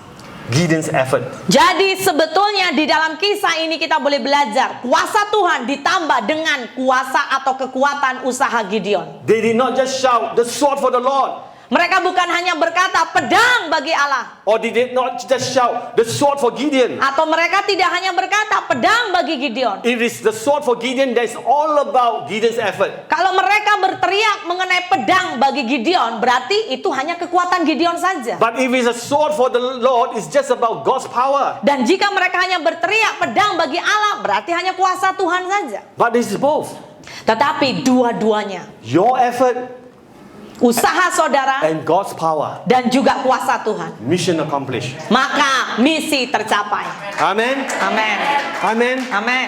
Gideon's effort. Jadi sebetulnya di dalam kisah ini kita boleh belajar kuasa Tuhan ditambah dengan kuasa atau kekuatan usaha Gideon. They did not just shout, "The sword for the Lord." Mereka bukan hanya berkata pedang bagi Allah. Or they did not just shout, "The sword for Gideon." Atau mereka tidak hanya berkata pedang bagi Gideon. It is the sword for Gideon that's all about Gideon's effort. Kalau mereka berteriak mengenai pedang bagi Gideon, berarti itu hanya kekuatan Gideon saja. But if it's a sword for the Lord, it's just about God's power. Dan jika mereka hanya berteriak pedang bagi Allah, berarti hanya kuasa Tuhan saja. But this is both. Tetapi dua-duanya, Your effort usaha saudara and God's power. dan juga kuasa Tuhan, Mission accomplished. maka misi tercapai. Amen. Amin. Amen. Amin.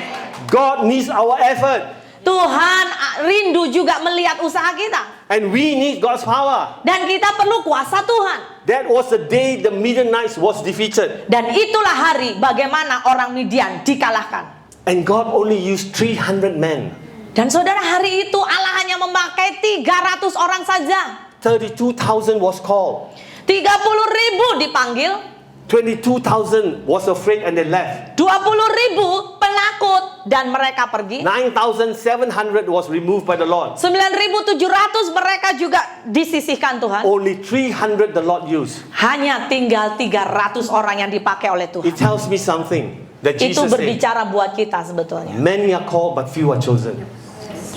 God needs our effort. Tuhan rindu juga melihat usaha kita. And we need God's power. Dan kita perlu kuasa Tuhan. That was the day the Midianites was defeated. Dan itulah hari bagaimana orang Midian dikalahkan. And God only used 300 men. Dan saudara, hari itu Allah hanya memakai 300 orang saja. 32,000 was called. 30.000 dipanggil. 22,000 was afraid and they left. 20.000 penakut dan mereka pergi. 9,700 was removed by the Lord. 9.700 mereka juga disisihkan Tuhan. Only 300 the Lord used. Hanya tinggal 300 orang yang dipakai oleh Tuhan. It tells me something that Itu Jesus said. berbicara buat kita sebetulnya. Many are called but few are chosen.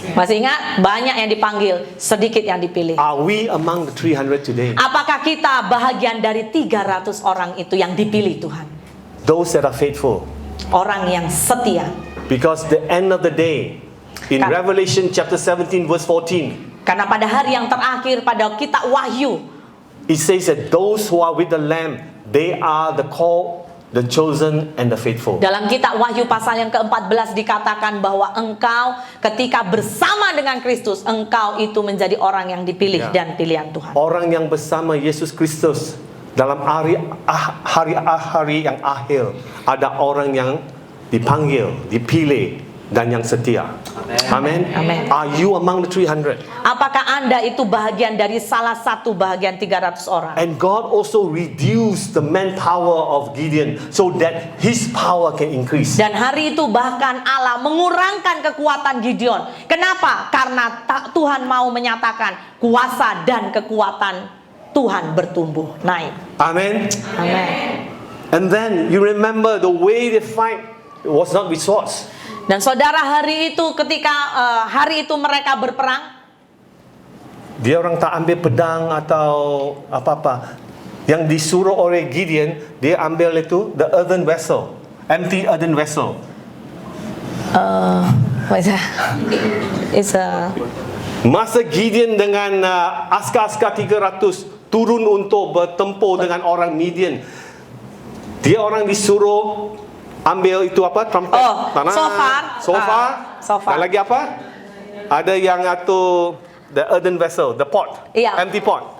Masih ingat? Banyak yang dipanggil, sedikit yang dipilih. Are we among the 300 today? Apakah kita bahagian dari 300 orang itu yang dipilih Tuhan? Those that are faithful. Orang yang setia. Because the end of the day, in Kan- Revelation chapter 17 verse 14, Karena pada hari yang terakhir, pada kitab Wahyu, it says that those who are with the Lamb, they are the called, the chosen, and the faithful. dalam kitab Wahyu pasal yang ke-14 dikatakan bahwa engkau ketika bersama dengan Kristus, engkau itu menjadi orang yang dipilih Ya. dan pilihan Tuhan. Orang yang bersama Yesus Kristus dalam hari yang akhir, ada orang yang dipanggil, dipilih, dan yang setia. Amen. Amen. Are you among the 300? Apakah Anda itu bahagian dari salah satu bahagian 300 orang? And God also reduced the manpower of Gideon so that his power can increase. Dan hari itu bahkan Allah mengurangkan kekuatan Gideon. Kenapa? Karena Tuhan mau menyatakan kuasa dan kekuatan Tuhan bertumbuh naik. Amen. Amen. And then you remember the way they fight was not with swords. Dan saudara, hari itu ketika hari itu mereka berperang, Dia orang tak ambil pedang atau apa-apa. Yang disuruh oleh Gideon, dia ambil itu the earthen vessel, empty earthen vessel. what is that? It's a Masa Gideon dengan askar-askar 300 turun untuk bertempur dengan orang Midian, Dia orang disuruh ambil itu apa? Trumpet. Oh, shofar. Dan lagi apa? Ada yang atau the earthen vessel, the pot, Iya. empty pot.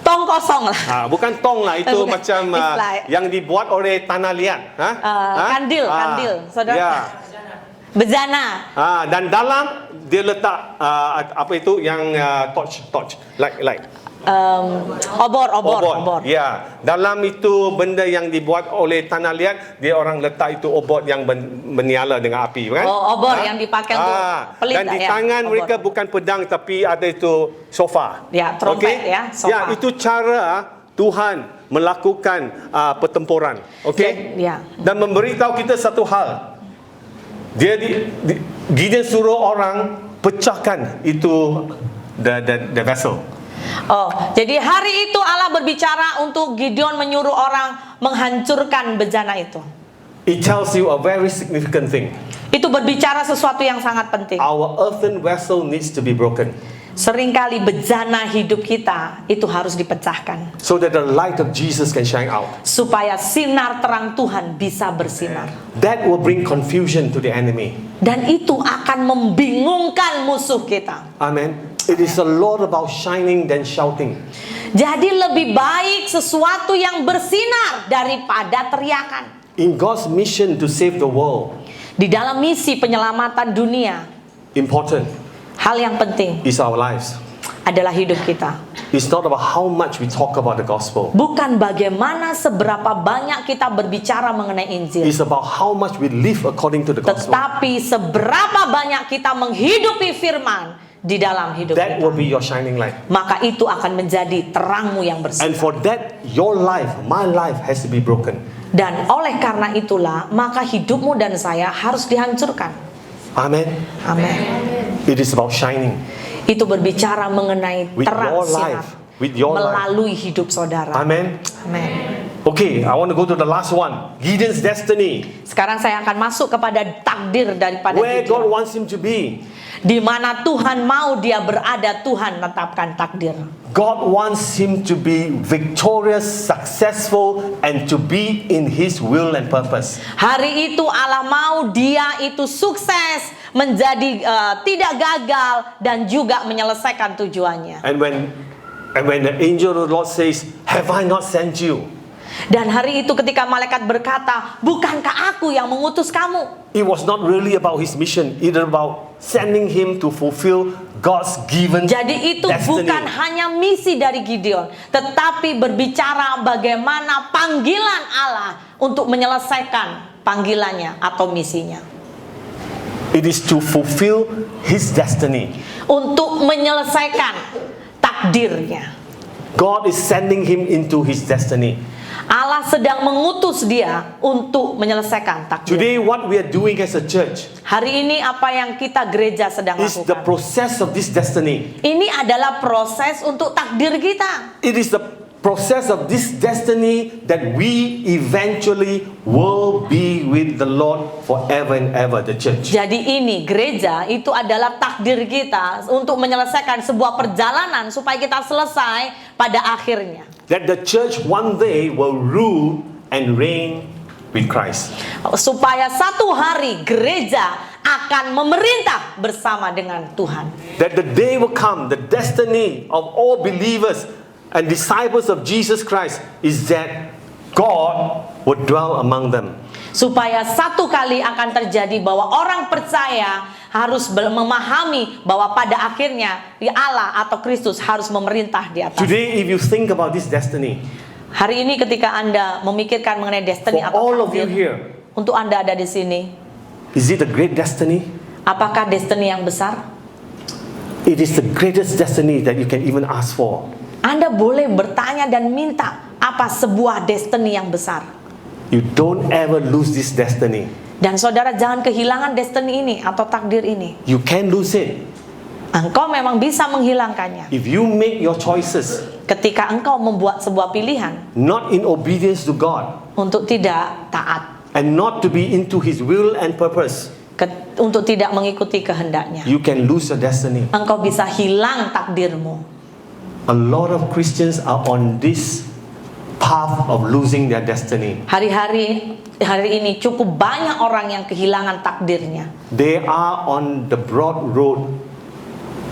Tong kosong lah. Bukan tong lah, itu Bukan. macam It's like- yang dibuat oleh tanah liat. Kandil, saudara. Ya. Bejana. Dan dalam dia letak apa itu yang torch, like Obor. Ya, dalam itu benda yang dibuat oleh tanah liat, dia orang letak itu obor yang menyala dengan api, kan? Obor yang dipakai untuk pelit. Dan di tangan obor. mereka bukan pedang tapi ada itu shofar. Ya, trompet ya, shofar. Ya, itu cara Tuhan melakukan pertempuran. Okey? Ya. Dan memberitahu kita satu hal. Gideon suruh orang pecahkan itu the vessel. Jadi hari itu Allah berbicara untuk Gideon menyuruh orang menghancurkan bejana itu. It tells you a very significant thing. Itu berbicara sesuatu yang sangat penting. Our earthen vessel needs to be broken. Seringkali bejana hidup kita itu harus dipecahkan So that the light of Jesus can shine out. supaya sinar terang Tuhan bisa bersinar. That will bring confusion to the enemy. Dan itu akan membingungkan musuh kita. Amen. It is a lot about shining than shouting. Jadi lebih baik sesuatu yang bersinar daripada teriakan. In God's mission to save the world, Di dalam misi penyelamatan dunia, important hal yang penting is our lives. adalah hidup kita. It's not about how much we talk about the gospel. Bukan bagaimana seberapa banyak kita berbicara mengenai Injil, It's about how much we live according to the gospel. tetapi seberapa banyak kita menghidupi firman di dalam hidup That will kita. be your shining light. Maka itu akan menjadi terangmu yang And bersinar. for that, your life, my life has to be broken. Dan oleh karena itulah, maka hidupmu dan saya harus dihancurkan. Amen. Amin. It is about shining. Itu berbicara mengenai With terang your sinar life. With your life. melalui hidup saudara. Amen. Amin. Okay, I want to go to the last one. Gideon's destiny. Sekarang saya akan masuk kepada takdir daripada Where God Gideon. wants him to be. Di mana Tuhan mau dia berada, Tuhan tetapkan takdir. God wants him to be victorious, successful, and to be in his will and purpose. Hari itu Allah mau dia itu sukses, menjadi tidak gagal, dan juga menyelesaikan tujuannya. And when the angel of the Lord says, "Have I not sent you?" Dan hari itu ketika malaikat berkata, bukankah aku yang mengutus kamu? It was not really about his mission. It was about sending him to fulfill God's given Jadi itu destiny. bukan hanya misi dari Gideon, tetapi berbicara bagaimana panggilan Allah untuk menyelesaikan panggilannya atau misinya. It is to fulfill his destiny. Untuk menyelesaikan takdirnya. God is sending him into his destiny. Allah sedang mengutus dia untuk menyelesaikan takdir. Today, what we are doing as a church Hari ini apa yang kita gereja sedang is the lakukan? process of this destiny. Ini adalah proses untuk takdir kita. It is the process of this destiny that we eventually will be with the Lord forever and ever, the church. Jadi ini gereja itu adalah takdir kita untuk menyelesaikan sebuah perjalanan supaya kita selesai pada akhirnya. That the church one day will rule and reign with Christ. Supaya satu hari gereja akan memerintah bersama dengan Tuhan. That the day will come, the destiny of all believers and disciples of Jesus Christ is that God would dwell among them. Supaya satu kali akan terjadi bahwa orang percaya harus memahami bahwa pada akhirnya Allah atau Kristus harus memerintah di atas. Today, if you think about this destiny, Hari ini ketika Anda memikirkan mengenai destiny for atau all of you takdir, here, untuk Anda ada di sini, is it a great destiny? apakah destiny yang besar? It is the greatest destiny that you can even ask for. Anda boleh bertanya dan minta apa sebuah destiny yang besar. You don't ever lose this destiny. Dan saudara jangan kehilangan destiny ini atau takdir ini. You can lose it. Engkau memang bisa menghilangkannya If you make your choices ketika engkau membuat sebuah pilihan not in obedience to God untuk tidak taat, and not to be into his will and purpose, untuk tidak mengikuti kehendaknya. you can lose your destiny. Engkau bisa hilang takdirmu. A lot of Christians are on this path of losing their destiny. Hari ini cukup banyak orang yang kehilangan takdirnya. They are on the broad road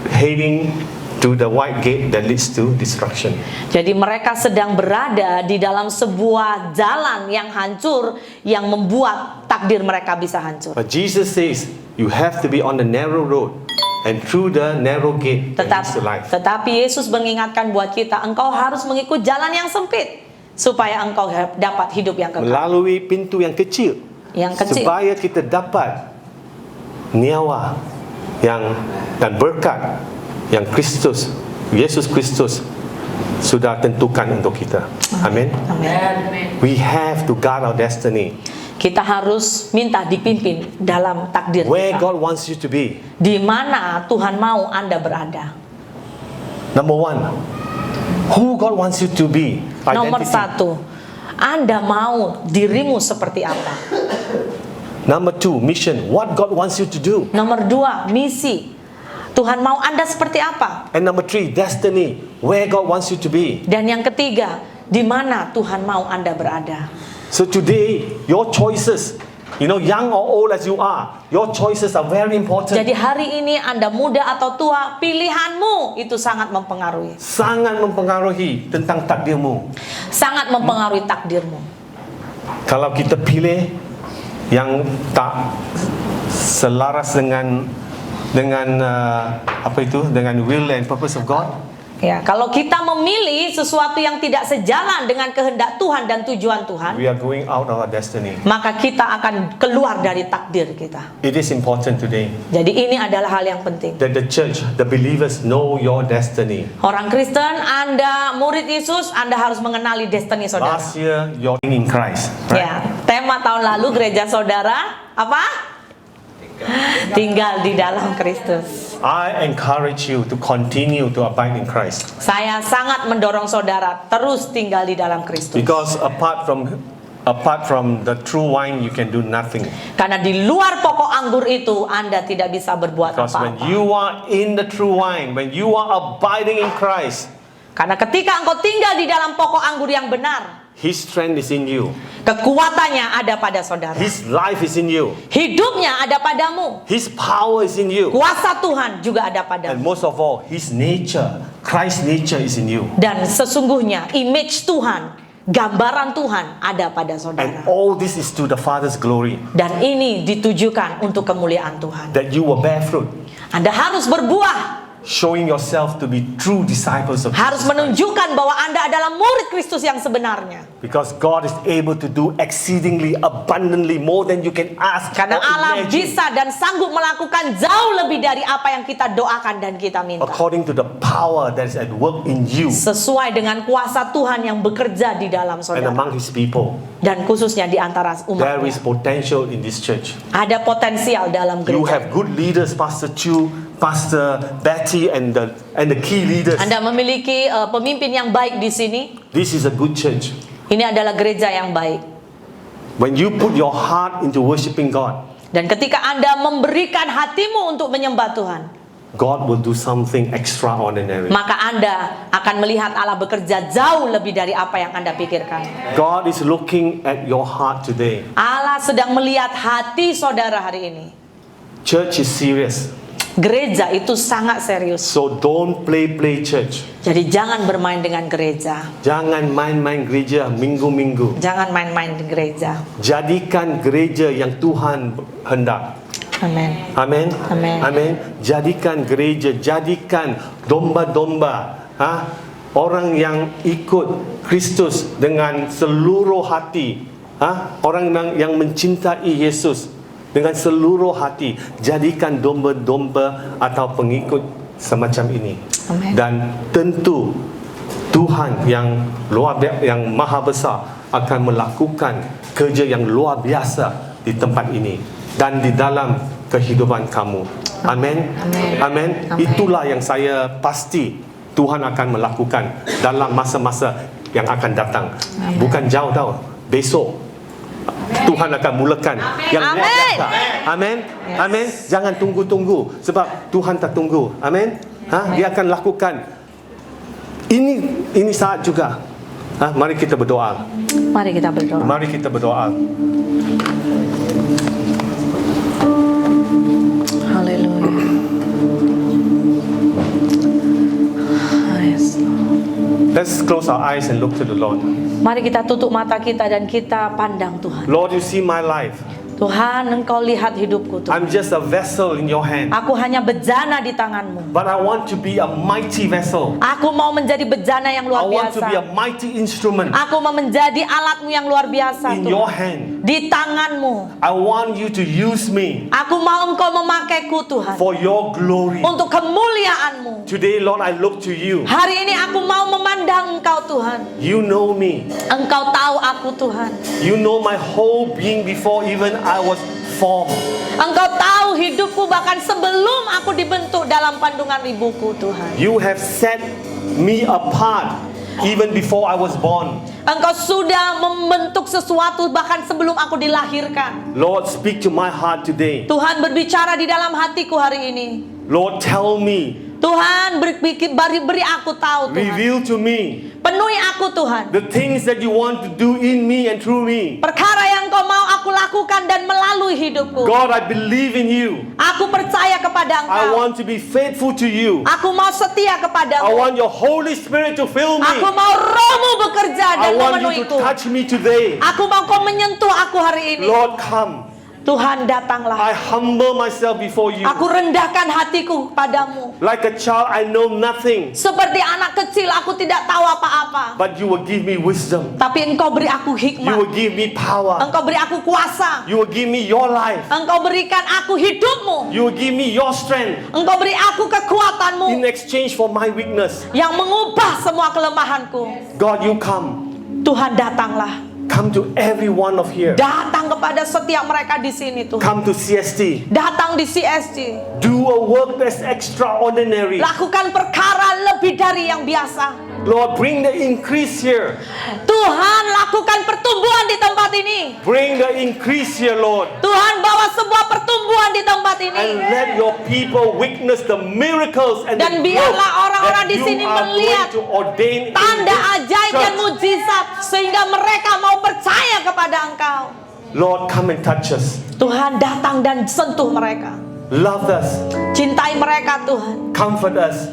heading to the wide gate that leads to destruction. Jadi mereka sedang berada di dalam sebuah jalan yang hancur yang membuat takdir mereka bisa hancur. But Jesus says you have to be on the narrow road and through the narrow gate that leads to life. Tetapi Yesus mengingatkan buat kita, engkau harus mengikut jalan yang sempit supaya engkau dapat hidup yang kekal. Melalui pintu yang kecil. Supaya kita dapat nyawa dan berkat yang Yesus Kristus sudah tentukan untuk kita. Amin. We have to guard our destiny. Kita harus minta dipimpin dalam takdir Where kita. God wants you to be. Di mana Tuhan mau Anda berada. Number one, who God wants you to be. Nomor Identity. 1, Anda mau dirimu seperti apa. Number 2, mission. What God wants you to do. Nomor 2, misi. Tuhan mau Anda seperti apa. And number 3, destiny. Where God wants you to be. Dan yang ketiga, di mana Tuhan mau Anda berada. So today, your choices, young or old as you are, your choices are very important. Jadi hari ini Anda muda atau tua, pilihanmu itu sangat mempengaruhi. Sangat mempengaruhi tentang takdirmu. Sangat mempengaruhi takdirmu. Kalau kita pilih yang tak selaras dengan will and purpose of God. Ya, kalau kita memilih sesuatu yang tidak sejalan dengan kehendak Tuhan dan tujuan Tuhan, We are going out of our destiny. maka kita akan keluar dari takdir kita. It is important today Jadi ini adalah hal yang penting. that the church, the believers know your destiny. Orang Kristen, Anda murid Yesus, Anda harus mengenali destiny saudara. Last year, you're in Christ. Right? Ya, tema tahun lalu gereja saudara apa? Tinggal di dalam Kristus. I encourage you to continue to abide in Christ. Saya sangat mendorong saudara terus tinggal di dalam Kristus. Because apart from the true wine, you can do nothing. Karena di luar pokok anggur itu Anda tidak bisa berbuat Because when apa-apa. you are in the true wine, when you are abiding in Christ, Karena ketika engkau tinggal di dalam pokok anggur yang benar, His strength is in you. kekuatannya ada pada saudara. His life is in you. Hidupnya ada padamu. His power is in you. Kuasa Tuhan juga ada And padamu. most of all, His nature, Christ's nature is in you. Dan sesungguhnya image Tuhan, gambaran Tuhan ada pada And saudara. all this is to the Father's glory. Dan ini ditujukan untuk kemuliaan Tuhan. That you will bear fruit, Anda harus berbuah. showing yourself to be true disciples of Harus Jesus Christ. menunjukkan bahwa Anda adalah murid Kristus yang sebenarnya. Because God is able to do exceedingly abundantly more than you can ask Karena or Allah imagine, bisa dan sanggup melakukan jauh lebih dari apa yang kita doakan dan kita minta. according to the power that is at work in you Sesuai dengan kuasa Tuhan yang bekerja di dalam and saudara. among His people. Dan khususnya di antara There is umatnya. potential in this church. Ada potensial dalam You gereja. have good leaders, Pastor Chu, Pastor Betty, and the key leaders. Anda memiliki pemimpin yang baik di sini. This is a good church. Ini adalah gereja yang baik. When you put your heart into worshiping God, Dan ketika Anda memberikan hatimu untuk menyembah Tuhan, God will do something extraordinary. maka Anda akan melihat Allah bekerja jauh lebih dari apa yang Anda pikirkan. God is looking at your heart today. Allah sedang melihat hati saudara hari ini. Church is serious. Gereja itu sangat serius. So don't play church. Jadi jangan bermain dengan gereja. Jangan main-main gereja minggu-minggu. Jangan main-main di gereja. Jadikan gereja yang Tuhan hendak. Amin. Amin. Amin. Amin. Jadikan gereja, jadikan domba-domba, orang yang ikut Kristus dengan seluruh hati, orang yang mencintai Yesus dengan seluruh hati. Jadikan domba-domba atau pengikut semacam ini. Amin. Dan tentu Tuhan yang yang maha besar akan melakukan kerja yang luar biasa di tempat ini dan di dalam kehidupan kamu. Amin. Amin. Amin. Amin. Itulah yang saya pasti Tuhan akan melakukan dalam masa-masa yang akan datang. Amin. Bukan jauh tau. Besok Tuhan akan mulakan yang luar Amin. biasa. Amin. Yes. Amin. Jangan tunggu-tunggu sebab Tuhan tak tunggu. Amin. Dia akan lakukan. Ini saat juga Mari kita berdoa. Mari kita berdoa. Mari kita berdoa. Haleluya. Yes, Lord. Let's close our eyes and look to the Lord. Mari kita tutup mata kita dan kita pandang Tuhan. Lord, you see my life. Tuhan, Engkau lihat hidupku Tuhan. I'm just a vessel in your hand. Aku hanya bejana di tangan-Mu. But I want to be a mighty vessel. Aku mau menjadi bejana yang luar I want to biasa. be a mighty instrument Aku mau menjadi alat-Mu yang luar biasa in Tuhan. your hand. Di tangan-Mu. I want you to use me Aku mau Engkau memakaiku Tuhan. for your glory. Untuk kemuliaan-Mu. Today, Lord, I look to you. Hari ini aku mau memandang Engkau Tuhan. You know me. Engkau tahu aku Tuhan. You know my whole being before even I was formed. Engkau tahu hidupku bahkan sebelum aku dibentuk dalam kandungan ibuku Tuhan. You have set me apart even before I was born. Engkau sudah membentuk sesuatu bahkan sebelum aku dilahirkan. Lord, speak to my heart today. Tuhan berbicara di dalam hatiku hari ini. Lord, tell me, Tuhan beri aku tahu Tuhan. reveal to me Penuhi aku Tuhan. the things that you want to do in me and through me. Perkara yang Kau mau aku lakukan dan melalui hidupku. God, I believe in you. Aku percaya kepada I Engkau. want to be faithful to you. Aku mau setia I kepadamu. want your Holy Spirit to fill me. Aku mau Roh-Mu bekerja I dan want you to memenuhiku. touch me today. Aku mau Kau menyentuh aku hari ini. Lord, come. Tuhan, datanglah. I humble myself before you. Aku rendahkan hatiku padamu. Like a child, I know nothing, Seperti anak kecil, aku tidak tahu apa-apa. but you will give me wisdom. Tapi Engkau beri aku You hikmat. will give me power. Engkau beri aku kuasa. You will give me your life. Engkau berikan aku hidupmu. You will give me your strength Engkau beri aku kekuatanmu in exchange for my weakness. yang mengubah semua kelemahanku. God, you come. Tuhan, datanglah. Come to every one of here. Datang kepada setiap mereka di sini Tuhan. Come to CST. Datang di CST. Do a work that's extraordinary. Lakukan perkara lebih dari yang biasa. Lord, bring the increase here. Tuhan, lakukan pertumbuhan di tempat ini. Bring the increase here, Lord. Tuhan, bawa sebuah pertumbuhan di tempat And ini. let your people witness the miracles and Dan the biarlah growth orang-orang that di you sini are melihat going to ordain in tanda this ajaib dan church. mujizat sehingga mereka mau percaya kepada Engkau. Lord, come and touch us. Tuhan, datang dan sentuh mereka. Love us. Cintai mereka Tuhan. Comfort us.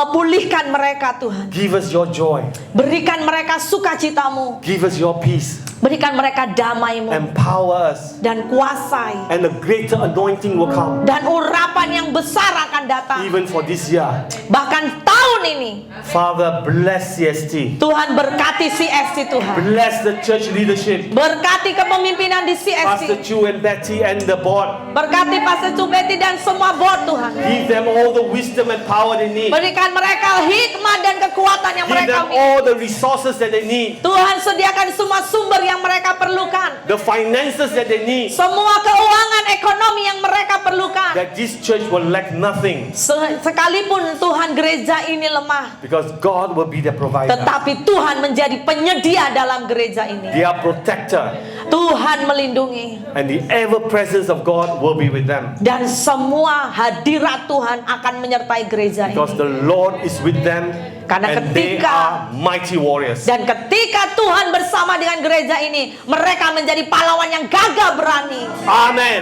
Pulihkan mereka Tuhan. Give us your joy. Berikan mereka sukacitamu. Give us your peace. Berikan mereka damai-Mu. Empower us. Dan kuasai. And a greater anointing will come. Dan urapan yang besar akan datang. Even for this year. Bahkan tahun ini. Father, bless CST. Tuhan berkati CST Tuhan. Bless the church leadership. Berkati kepemimpinan di Pastor CST. Chu and Betty and the board. Berkati Pastor Cubeti dan semua board Tuhan. Give them all the wisdom and power they need. Berikan mereka hikmat dan kekuatan yang Give mereka them miliki. all the resources that they need. Tuhan, sediakan semua sumber yang mereka perlukan. The finances that they need. Semua keuangan ekonomi yang mereka perlukan. That this church will lack nothing. Sekalipun Tuhan gereja ini lemah, Because God will be the provider. tetapi Tuhan menjadi penyedia dalam gereja ini. Their protector. Tuhan melindungi. And the ever presence of God will be with them. Dan semua hadirat Tuhan akan menyertai gereja ini. Because the Lord is with them. Karena And they ketika- are mighty warriors. Dan ketika Tuhan bersama dengan gereja ini, mereka menjadi pahlawan yang gagah berani. Amen.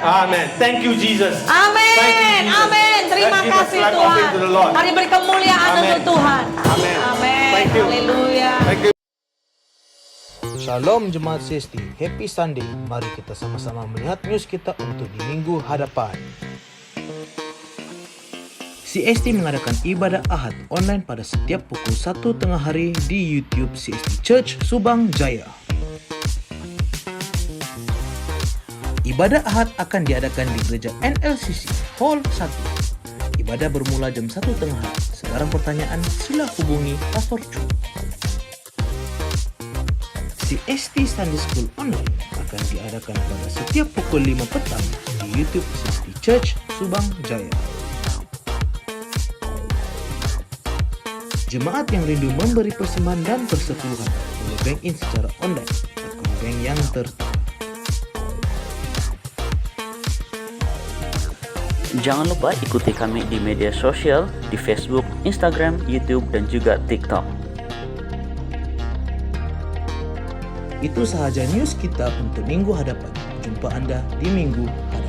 Amen. Thank you, Jesus. Amin. Thank you, Jesus. Amin. Terima Let's give a kasih clap Tuhan. offering to the Lord. Mari beri kemuliaan Amen. untuk Tuhan. Amen. Amin. Thank you. Haleluya. Thank you. Shalom Jemaat CST, Happy Sunday. Mari kita sama-sama melihat news kita untuk di minggu hadapan. CST mengadakan ibadah Ahad online pada setiap pukul 1 tengah hari di YouTube CST Church Subang Jaya. Ibadah Ahad akan diadakan di gereja NLCC Hall 1. Ibadah bermula jam 1 tengah hari. Sekarang pertanyaan, sila hubungi Pastor Chu. CST Sunday School Online akan diadakan pada setiap pukul 5 petang di YouTube CST Church Subang Jaya. Jemaat yang rindu memberi persembahan dan persepuluhan boleh bank in secara online akun bank yang tertera. Jangan lupa ikuti kami di media sosial di Facebook, Instagram, YouTube, dan juga TikTok. Itu sahaja news kita untuk minggu hadapan. Jumpa Anda di minggu hadapan.